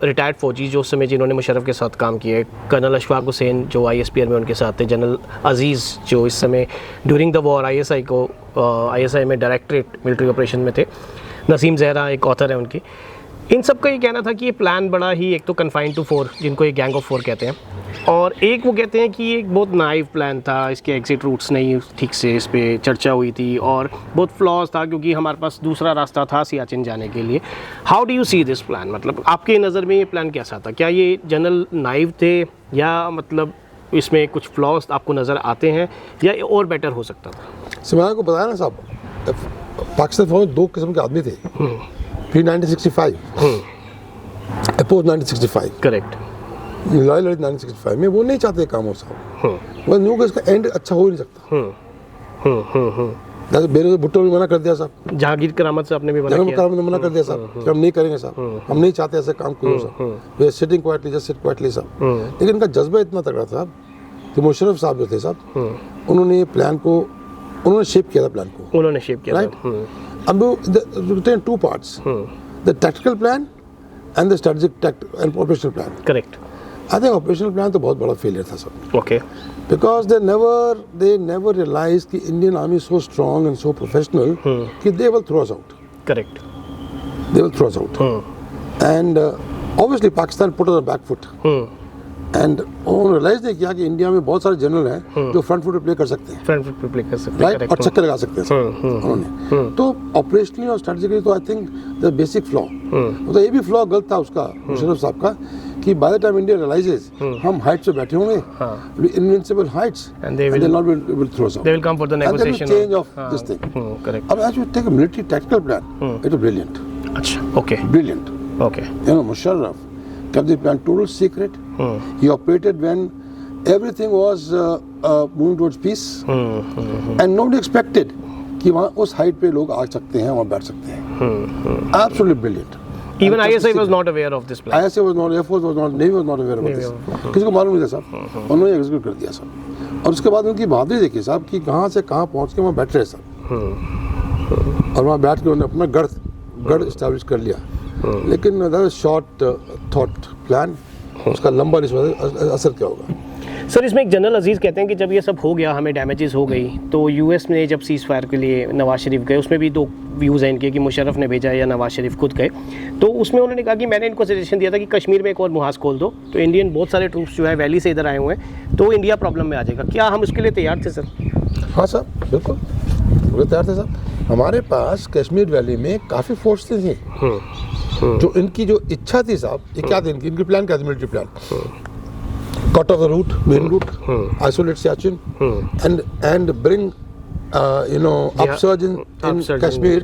रिटायर्ड फौजी जो उस समय जिन्होंने मुशर्रफ के साथ काम किया है, कर्नल अशफाक हुसैन जो ISPR में उनके साथ थे, जनरल अजीज़ जो इस समय ड्यूरिंग द वॉर ISI में डायरेक्टरेट मिलिट्री ऑपरेशन में थे, नसीम जहरा एक ऑथर है उनकी, इन सब का ये कहना था कि ये प्लान बड़ा ही, एक तो कन्फाइंड टू 4 जिनको एक गैंग ऑफ 4 कहते हैं, और एक वो कहते हैं कि ये एक बहुत नाइव प्लान था, इसके एग्जिट रूट्स नहीं ठीक से इस पर चर्चा हुई थी और बहुत फ्लॉज था क्योंकि हमारे पास दूसरा रास्ता था सियाचिन जाने के लिए। How do you see this plan, मतलब आपके नज़र में ये प्लान कैसा था? क्या ये जनरल नाइव थे या मतलब इसमें कुछ फ्लॉज आपको नज़र आते हैं या और बेटर हो सकता था? सिमाया को बताया ना साहब, पाकिस्तान फौज में 2 किस्म के आदमी थे, प्री 1965 अपोज 1965। करेक्ट। लड़ाई लड़ी 1965 में, वो नहीं चाहते काम हो साहब, वो न्यू का इसका एंड अच्छा हो ही नहीं सकता। जैसे बेरोजगार भुट्टो ने मना कर दिया साहब, जहांगीर करामत से आपने भी मना किया। करामत ने मना कर दिया साहब कि हम नहीं करेंगे साहब, हम नहीं चाहते ऐसे काम करो साहब, वे sitting quietly, just sit quietly साहब। लेकिन इनका जज्बा इतना तगड़ा था कि मुशर्रफ साहब जो थे साहब, उन्होंने ये प्लान को उन्होंने शेप किया था, प्लान को उन्होंने शेप किया राइट। अब 2 parts, the tactical plan and the strategic and operational plan. Correct. I think operational plan तो बहुत बड़ा failure था sir, okay. because they never realized कि Indian army is so strong and so professional कि they will throw us out. Correct. They will throw us out. And obviously Pakistan put us on the back foot. And उन्होंने realise नहीं किया कि India में बहुत सारे general हैं जो फ्रंट फुट पे प्ले कर सकते हैं, फ्रंट पे प्ले कर सकते हैं, राइट, और चक्कर लगा सकते हैं उन्होंने। तो ऑपरेशनली और स्ट्रेटेजिकली तो I think the basic flaw, तो ये भी फ्लॉ गलत था उसका मुशर्रफ साहब का कि by the time India realises हम हाइट्स पे बैठे होंगे, invincible heights, and they will not will throw us out, they will come for the negotiation change of this thing. Correct. अब as you take a military tactical plan, it is brilliant. अच्छा, okay, brilliant. Okay. You know, Musharraf kept the plan total secret. He operated when everything was moving towards peace, and nobody expected कि वहाँ उस height पे लोग आ सकते हैं, वहाँ बैठ सकते हैं। Absolutely brilliant. Even ISI was not aware of this plan. ISI was not, Air Force was not, Navy was not aware of this. किसी को मालूम नहीं था साहब, उन्होंने एग्जीक्यूट कर दिया साहब। और उसके बाद उनकी बहादुरी देखिए साहब कि कहाँ से कहाँ पहुँच के वहाँ बैठ रहे साहब, और वहाँ बैठ के उन्होंने अपना गढ़ इस्टेब्लिश कर लिया। लेकिन दैट शॉर्ट थॉट प्लान, उसका लंबा असर क्या होगा? सर इसमें एक जनरल अजीज़ कहते हैं कि जब ये सब हो गया, हमें डैमेजेस हो गई, तो US ने जब सीज़ फायर के लिए नवाज शरीफ गए, उसमें भी 2 व्यूज़ हैं इनके कि मुशर्रफ ने भेजा या नवाज शरीफ खुद गए। तो उसमें उन्होंने कहा कि मैंने इनको सजेशन दिया था कि कश्मीर में एक और मुहाज खोल दो, तो इंडियन बहुत सारे ट्रूप्स जो है वैली से इधर आए हुए हैं, तो इंडिया प्रॉब्लम में आ जाएगा। क्या हम उसके लिए तैयार थे सर? हाँ सर, बिल्कुल तैयार थे सर। हमारे पास कश्मीर वैली में काफ़ी फोर्सेस थे, जो इनकी जो इच्छा थी साहब, ये क्या थी इनकी प्लान क्या थी? Military plan, cut off the route, main route, isolate Siachen and bring upsurge in Kashmir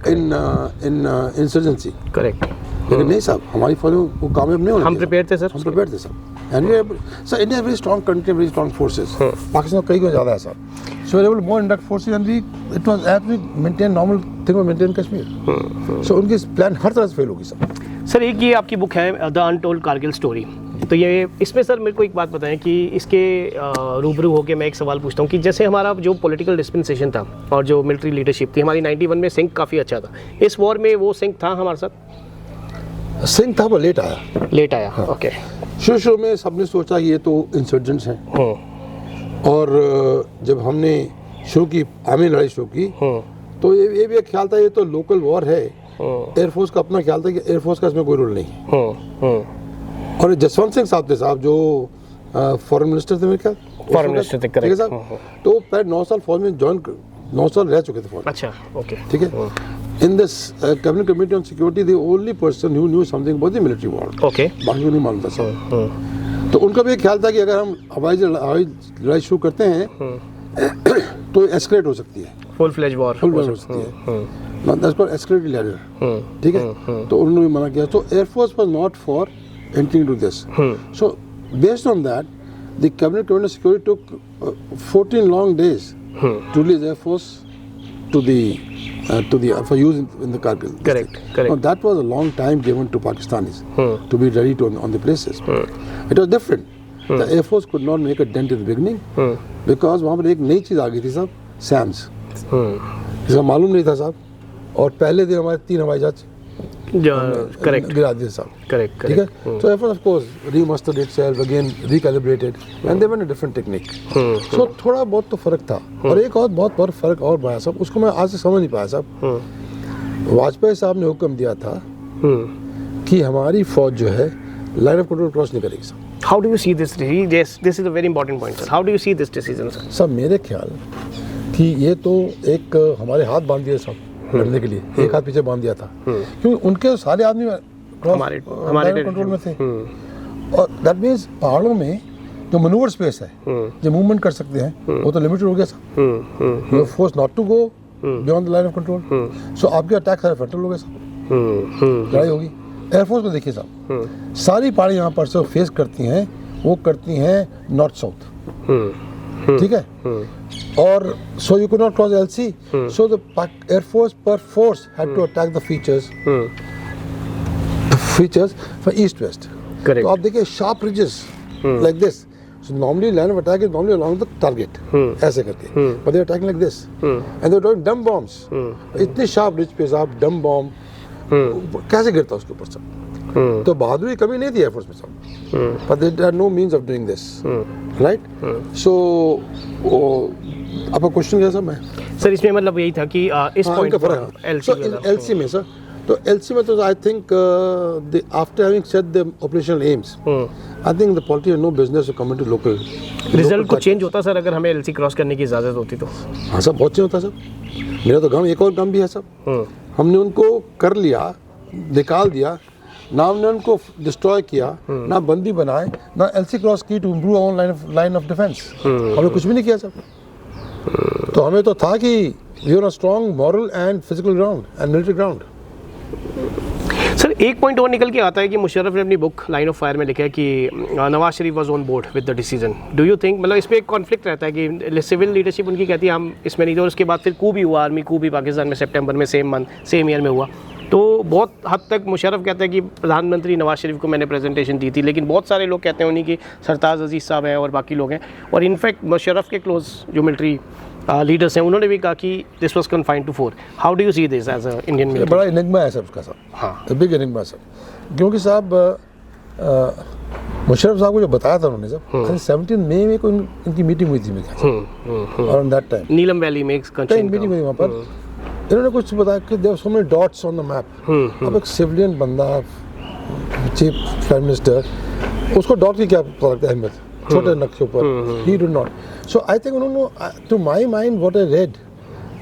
in insurgency. Correct. लेकिन नहीं साहब, हमारी फौजें वो कामयाब नहीं होने हम प्रिपेयर थे सर, हम प्रिपेयर थे sir. And sir India very strong country, very strong forces. Pakistan कई को ज़्यादा है sir, so we were able to more induct forces and it was as we maintain normal thing was maintain Kashmir. So उनकी plan हर तरह से fail होगी sir. एक ये आपकी बुक है द अनटोल्ड कारगिल स्टोरी, तो ये इसमें सर मेरे को एक बात बताएं कि इसके रूबरू होकर मैं एक सवाल पूछता हूँ कि जैसे हमारा जो पॉलिटिकल डिस्पेंसेशन था और जो मिलिट्री लीडरशिप थी हमारी 91 में सिंक काफ़ी अच्छा था, इस वॉर में वो सिंक था हमारे साथ? सिंक था वो लेट आया। हाँ। ओके। शुरू में सबने सोचा कि ये तो इंसर्जेंट्स हैं, और जब हमने शुरू की आर्मी लड़ाई शुरू की तो ये भी एक ख्याल था ये तो लोकल वॉर है। एयरफोर्स का अपना ख्याल था कि एयरफोर्स का इसमें कोई रोल नहीं है। और जसवंत सिंह साहब थे साहब, जो फॉरेन मिनिस्टर थे मेरे ख्याल, फॉरेन मिनिस्टर थे, ठीक है करेक्ट। साहब। तो पहले 9 साल फौज में ज्वाइन 9 साल रह चुके थे फौज में, अच्छा, ओके। ठीक है। In this cabinet committee on security the only person who knew something about the military world, okay. बाकी को नहीं मालूम था सब। तो उनका भी एक ख्याल था कि अगर हम हवाई लड़ाई शुरू करते हैं तो एस्केलेट हो सकती है, फुल फ्लेज वॉर फुल हो सकती है, दैट्स कॉल्ड एस्केलेटेड लैडर, ठीक है। तो उन्होंने भी मना किया। तो air force was not for entering to this. So based on that the cabinet committee security took 14 long days to release air force to the for use in the Kargil. Correct. Now that was a long time given to Pakistanis to be ready to on the places. It was different. The Air Force could not make a dent in the beginning because वहाँ पर एक नई चीज़ आ गई थी साहब, SAMs, जिसका मालूम नहीं था साहब। और पहले दिन हमारे 3 हवाई जहाज करेक्ट, गिरा दिए साहब, करेक्ट, ठीक है। So Air Force of course remastered itself again, recalibrated and they went a different technique. So थोड़ा बहुत तो फर्क था। और एक और बहुत बड़ा फर्क और बड़ा साहब, उसको मैं आज तक समझ नहीं पाया साहब। वाजपेयी साहब ने हुक्म दिया था कि हमारी फौज जो है लाइन ऑफ कंट्रोल क्रॉस नहीं करेगी साहब। How do you see this? Yes, this is a very important point, sir. How do you see this decision, sir? सब मेरे ख्याल कि ये तो एक हमारे हाथ बांध दिए सब लड़ने के लिए, एक हाथ पीछे बांध दिया था, क्योंकि उनके सारे आदमी हमारे कंट्रोल में थे। और दैट मीन्स पहाड़ों में जो मनूवर स्पेस है, जो मूवमेंट कर सकते हैं, वो तो लिमिटेड हो गया सब। You force not to go beyond the line of control. So आपके अटैक सारे फ्रंटल हो गए सब, लड़ाई होगी। एयरफोर्स को देखिए साहब, सारी पहाड़ी यहाँ पर से फेस करती हैं, वो करती हैं नॉर्थ साउथ, ठीक है। और so you could not cross LC, so the air force पर force had to attack the features for east west. तो आप देखिए sharp ridges like this. So normally line of attack is normally along the target, ऐसे करके, but they are attacking like this, and they are doing dumb bombs. इतने sharp ridge पे साहब dumb bomb कैसे गिरता उसके ऊपर सब। तो बहादुरी कभी नहीं थी एयरफोर्स में सब, but they had no means of doing this, right? So आपका क्वेश्चन क्या सर? मैं सर इसमें मतलब यही था कि इस पॉइंट पर LC में सर, तो LC में तो I think after having set the operational aims, I think the politician no business to come into local. Result कुछ चेंज होता सर अगर हमें LC क्रॉस करने की इजाज़त होती तो? हाँ सर, बहुत चेंज होता सर। मेरा तो गम, एक और गम भी है सर, हमने उनको कर लिया, निकाल दिया ना, हमने उनको डिस्ट्रॉय किया ना, बंदी बनाए ना, LC क्रॉस की to improve our line of defence. हमने कुछ भी नहीं किया सर। तो हमें तो था कि we are a strong moral and physical ground and military ground. Sir एक पॉइंट और निकल के आता है कि मुशर्रफ ने अपनी बुक लाइन ऑफ फायर में लिखा है कि Nawaz Sharif was on board with the decision. Do you think, मतलब इस पर एक कॉन्फ्लिक्ट रहता है कि सिविल लीडरशिप उनकी कहती है हम इसमें नहीं थे, और उसके बाद फिर कू भी हुआ, आर्मी कू भी पाकिस्तान में सितंबर में सेम ईयर में हुआ। तो बहुत हद तक मुशर्रफ कहते हैं कि प्रधानमंत्री नवाज शरीफ को मैंने प्रेजेंटेशन दी थी, लेकिन बहुत सारे लोग कहते हैं उन्हीं की सरताज अजीज़ साहब हैं और बाकी लोग हैं, और इनफैक्ट मुशर्रफ के क्लोज जो मिलिट्री लीडर्स हैं उन्होंने भी कहा कि this was confined to 4। How do you see this as a Indian military? बड़ा इनिग्मा है सबका साहब, हाँ, बिग इनिग्मा सर, क्योंकि साहब मुशर्रफ साहब को जो बताया था उन्होंने साहब 17 मई में कोई इनकी मीटिंग हुई थी मेरे, और on that time Neelam valley में मीटिंग हुई, वहाँ पर इन्होंने कुछ बताया कि there so many dots on the map. अब एक सिविलियन बंदा, चीफ प्राइम मिनिस्टर, उसको डॉट की क्या पता लगता है अहमियत, छोटे नक्शे ऊपर, he did not. So I think उन्होंने, to my mind what I read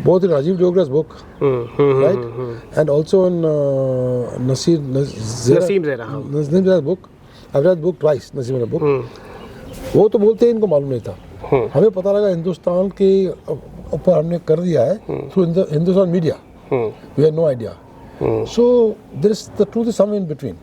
both in Rajiv Dogra's book, right, and also in Naseem Zera's book. I've read the book twice, Naseem Zera's book. वो तो बोलते हैं इनको मालूम नहीं था, हमें पता लगा हिंदुस्तान के ऊपर हमने कर दिया है through Hindustan media, we had no idea. So there is the truth is somewhere in between.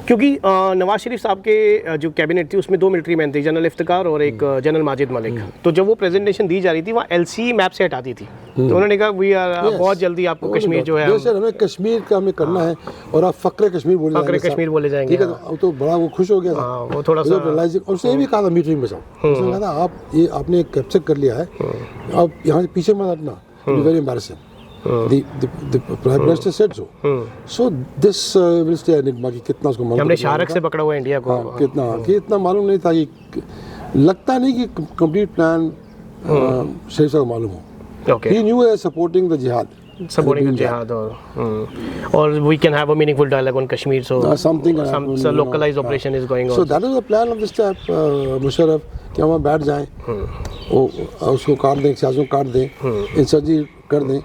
क्योंकि नवाज शरीफ साहब के जो कैबिनेट थी उसमें 2 मिलिट्री मैन थे, जनरल इफ्तिकार और एक जनरल माजिद मलिक। तो जब वो प्रेजेंटेशन दी जा रही थी वहाँ LC मैप से हटा दी थी, तो उन्होंने कहा वी आर बहुत जल्दी आपको कश्मीर जो है, सर हमें कश्मीर का हमें करना है, और आप फक्रे कश्मीर बोले जाएंगे, ठीक है। तो बड़ा वो खुश हो गया, वो थोड़ा सा और उसने ये भी कहा था मीटिंग में, सब उसने कहा था आप ये आपने कैप्चर कर लिया है, आप यहाँ से पीछे मत हटना, very embarrassing. The Prime Minister said so. So this will stay enigma कि कितना उसको मालूम, हमने शारक से पकड़ा हुआ इंडिया को, कितना मालूम नहीं था, कि लगता नहीं कि कंप्लीट प्लान शरीफ साहब को मालूम हो। He knew he was supporting the jihad, supporting the jihad, or we can have a meaningful dialogue on Kashmir. So something can some happen, so you know. localized operation is going on. So that is the plan of this type, Musharraf, कि हम वहाँ बैठ जाएं, वो उसको काट दें, सियासत को काट दें, इंसर्जी कर दें,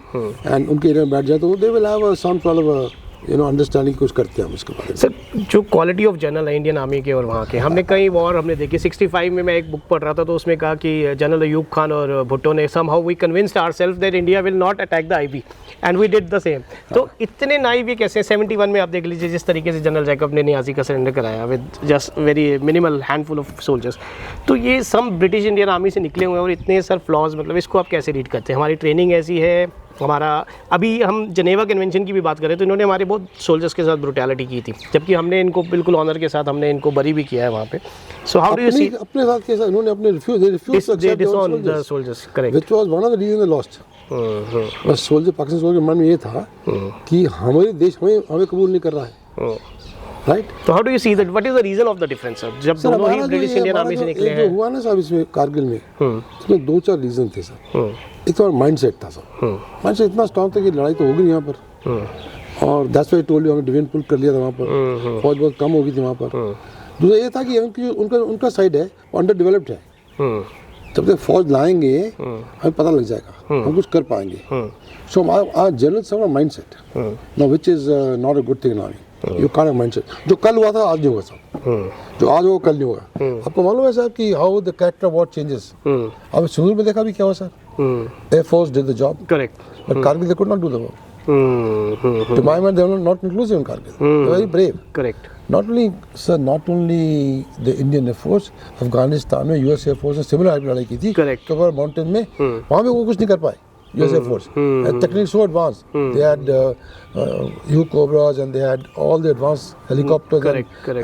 and उनके एरिया में बैठ जाए तो they will have some sort of understanding कुछ करते हैं हम इसके बारे में। सर जो क्वालिटी ऑफ जनरल है इंडियन आर्मी के और वहाँ के, हमने कई वॉर हमने देखी। 65 में मैं एक बुक पढ़ रहा था तो उसमें कहा कि जनरल अयूब खान और भुट्टो ने somehow we convinced ourselves that India will not attack the IB and we did the same. तो इतने नाइव ये कैसे? 71 में आप देख लीजिए जिस तरीके से जनरल जैकब ने नियाजी का सरेंडर कराया with just very minimal handful of soldiers. तो ये सब ब्रिटिश इंडियन आर्मी से निकले हुए हैं और इतने सर फ्लॉज, मतलब इसको आप कैसे रीड करते हैं? हमारी ट्रेनिंग ऐसी है, हमारा अभी हम जनेवा कन्वेंशन की भी बात करें तो इन्होंने हमारे बहुत सोल्जर्स के साथ ब्रुटैलिटी की थी, जबकि हमने इनको बिल्कुल ऑनर के साथ हमने इनको बरी भी किया है वहाँ पे। So how do you see अपने साथ कैसा इन्होंने अपने refuse to accept the soldiers? Correct, which was one of the reason they lost. बस सोल्जर पाकिस्तान सोल्जर के मन में ये था कि हमारे देश हमें कबूल नहीं कर रहा है, राइट? तो how do you see that, what is the reason of the difference sir? जब दोनों ही ब्रिटिश इंडियन आर्मी से निकले हैं, जो हुआ ना साहब इसमें कारगिल में, इसमें 2-4 रीजन थे सर। एक तो माइंडसेट था सर, माइंडसेट इतना स्ट्रांग था कि लड़ाई तो होगी यहाँ पर, और that's why I told you हमने डिवीजन पुल कर लिया था वहाँ पर, फौज बहुत कम हो गई थी वहाँ पर। दूसरा ये था कि उनका साइड है वो अंडर डेवलप्ड है, जब तक फौज लाएंगे हमें पता लग जाएगा, हम कुछ कर पाएंगे। So our general sir mindset now which is not a good thing in army. You can't have mindset, जो कल हुआ था आज नहीं होगा साहब, जो आज होगा कल नहीं होगा। आपको मालूम है साहब कि how the character of war changes. अब सुदूर में देखा भी क्या हुआ sir, air force did the job, correct, but Kargil they could not do the work. To my mind, they were not inclusive in Kargil. They were very brave. Correct. Not only the Indian Air Force, Afghanistan में US Air Force ने similar लड़ाई की थी। Correct. Cover mountain में, वहाँ भी वो कुछ नहीं कर पाए। US Air Force, and technically so advanced. They had U Cobras and they had all the advanced helicopters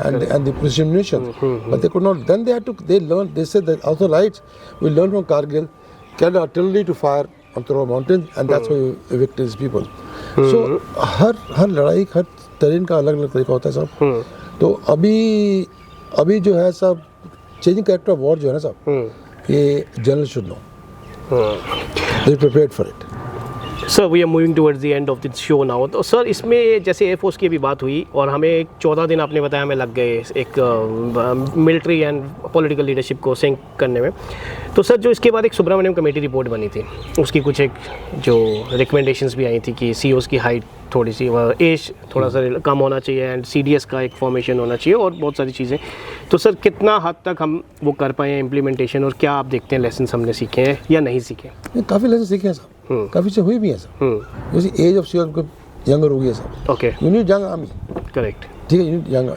and the precision munitions. But they could not. Then they had to. They learned. They said that also right. We learned from Kargil, carried artillery to fire on the mountains, and that's how you evict these people. So हर लड़ाई हर train का अलग अलग तरीका होता है सब। तो अभी जो है सब चेंजिंग कैरेक्टर ऑफ वॉर जो है ना सब, ये general should know, they prepared for it. Sir we are moving towards the end of the show now. तो सर इसमें जैसे एयरफोर्स की भी बात हुई और हमें 14 दिन आपने बताया हमें लग गए एक मिलिट्री एंड पॉलिटिकल लीडरशिप को सिंक करने में। तो सर जो इसके बाद एक सुब्रमण्यम कमेटी रिपोर्ट बनी थी, उसकी कुछ एक जो रिकमेंडेशंस भी आई थी कि सीओस की हाइट थोड़ी सी एज थोड़ा सा कम होना चाहिए एंड सीडीएस का एक फॉर्मेशन होना चाहिए और बहुत सारी चीज़ें। तो सर कितना हद तक हम वो कर पाए हैं इम्प्लीमेंटेशन, और क्या आप देखते हैं लेसन हमने सीखे हैं या नहीं सीखे? काफ़ी लेसन सीखे हैं साहब, काफ़ी से हुई भी है साहब। जैसे एज ऑफ सीओस यंगर हो गया साहब। Okay, you need young army. Correct, ठीक है, यू नीड यंग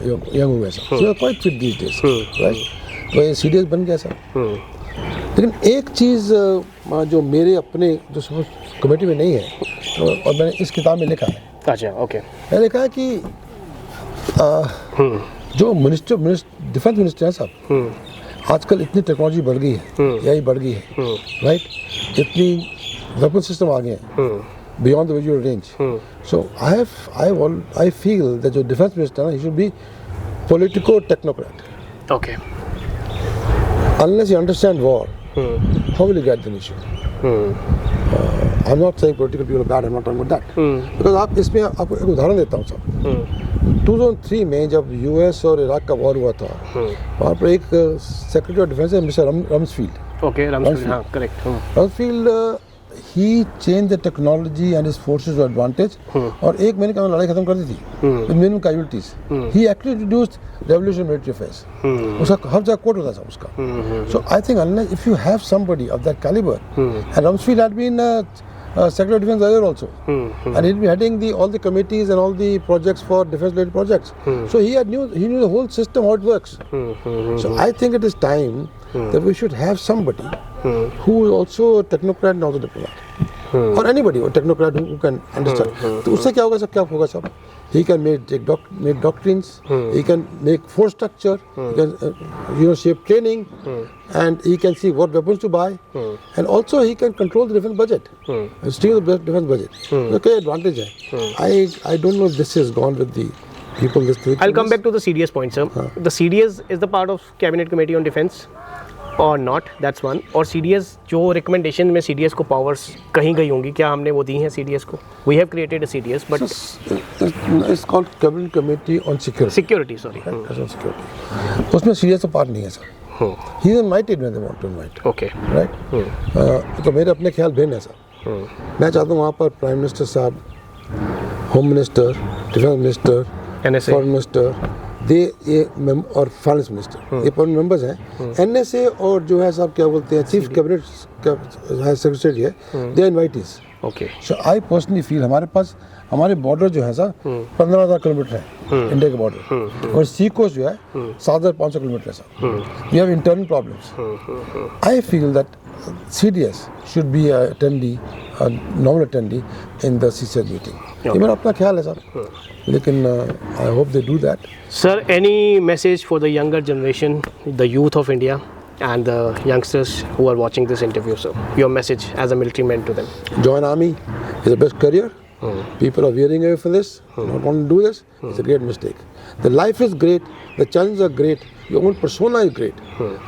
हो गया साहब। COs quite fit these days, right? तो ये सीडीएस बन गया साहब। लेकिन एक चीज़ जो मेरे अपने जो कमेटी में नहीं है, और मैंने इस किताब में लिखा है। अच्छा, ओके। मैंने लिखा है कि जो डिफेंस मिनिस्टर है साहब, आजकल इतनी टेक्नोलॉजी बढ़ गई है, एआई बढ़ गई है, राइट? इतनी वेपन सिस्टम आ गए हैं beyond the visual range. So I feel that जो डिफेंस मिनिस्टर है, he should be politico technocrat. Okay, unless you understand war, how will you get the issue? I'm not saying political people are bad, I'm not talking about that. Because आप इसमें आपको एक उदाहरण देता हूँ साहब। 2003 में जब यूएस और इराक का वॉर हुआ था, वहाँ पर एक सेक्रेटरी ऑफ डिफेंस है मिस्टर रम्सफील्ड। ओके, रम्सफील्ड, हाँ correct. रम्सफील्ड he changed the technology and his forces to advantage, और 1 महीने का लड़ाई खत्म कर दी थी with minimum casualties. He actually introduced revolution military affairs. उसका हर जगह कोट होता था उसका। So I think unless if you have somebody of that caliber, and Rumsfeld had been Secretary of Defense earlier also, and he'd be heading all the committees and all the projects for defense-related projects. So he knew the whole system, how it works. So I think it is time that we should have somebody who is also a technocrat and also diplomat, or anybody, or technocrat who can understand. तो उससे क्या होगा सब? He can make doctrines, he can make force structure, he can shape training, and he can see what weapons to buy, and also he can control the defense budget, steer the defense budget. Okay, advantage hai. I don't know if this has gone with the people. I'll come back to the CDS point, sir. The CDS is the part of Cabinet Committee on Defense. और not, that's one. और CDS जो recommendation में CDS को powers कहीं गई होंगी, क्या हमने वो दी हैं CDS को? We have created a CDS but it's called cabinet committee on security, security, sorry. Security, उसमें सीरियस पार्ट नहीं है sir. He is invited when they want to invite, okay. Right. तो मेरे अपने ख्याल भिन्न है सर। मैं चाहता हूँ वहाँ पर प्राइम मिनिस्टर साहब, home minister, defence minister, NSA, foreign minister, और फाइनेंस मिनिस्टर, ये परमानेंट मेंबर्स हैं। NSA और जो है साहब क्या बोलते हैं, चीफ कैबिनेट सेक्रेटरी है, they invitees. Okay. So I personally feel हमारे पास हमारे बॉर्डर जो है सर 15,000 किलोमीटर है इंडिया के बॉर्डर, और सी कोस्ट जो है 7,500 किलोमीटर है sir. We have internal problems. I feel that CDS should be a attendee, a normal attendee in the CCR meeting. ये मेरा अपना ख्याल है सर, लेकिन I hope they do that. Sir, any message for the younger generation, the youth of India and the youngsters who are watching this interview, sir? Your message as a military man to them. Join army is the best career. People are veering away for this, not want to do this. It's a great mistake. The life is great, the challenges are great, your own persona is great.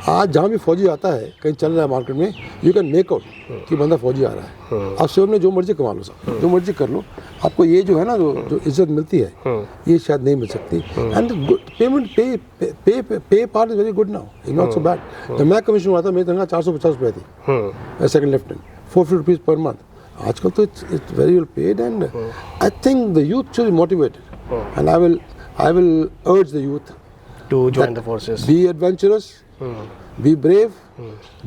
आज जहाँ भी फौजी आता है, कहीं चल रहा है मार्केट में, you can make out कि बंदा फौजी आ रहा है। आप सेवा में जो मर्जी कमा लो साहब, जो मर्जी कर लो, आपको ये जो है ना जो इज्जत मिलती है, ये शायद नहीं मिल सकती। एंड पेमेंट पे part is very good now, is not so bad. जब मैं कमीशन हुआ था मेरी तनख्वाह 450 रुपये थी, second lieutenant, 450 rupees per month. आजकल तो it's very well paid, and I think the youth should be motivated, and I will urge the youth To join the forces. be adventurous, be brave,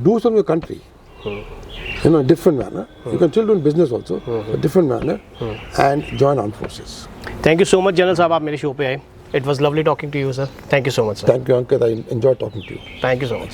do something for your country. In a different manner. You can still do business also, a different manner, and join armed forces. Thank you so much, General साहब, आप मेरे show पे आए। It was lovely talking to you, sir. Thank you so much, sir. Thank you, Ankit. I enjoyed talking to you. Thank you so much.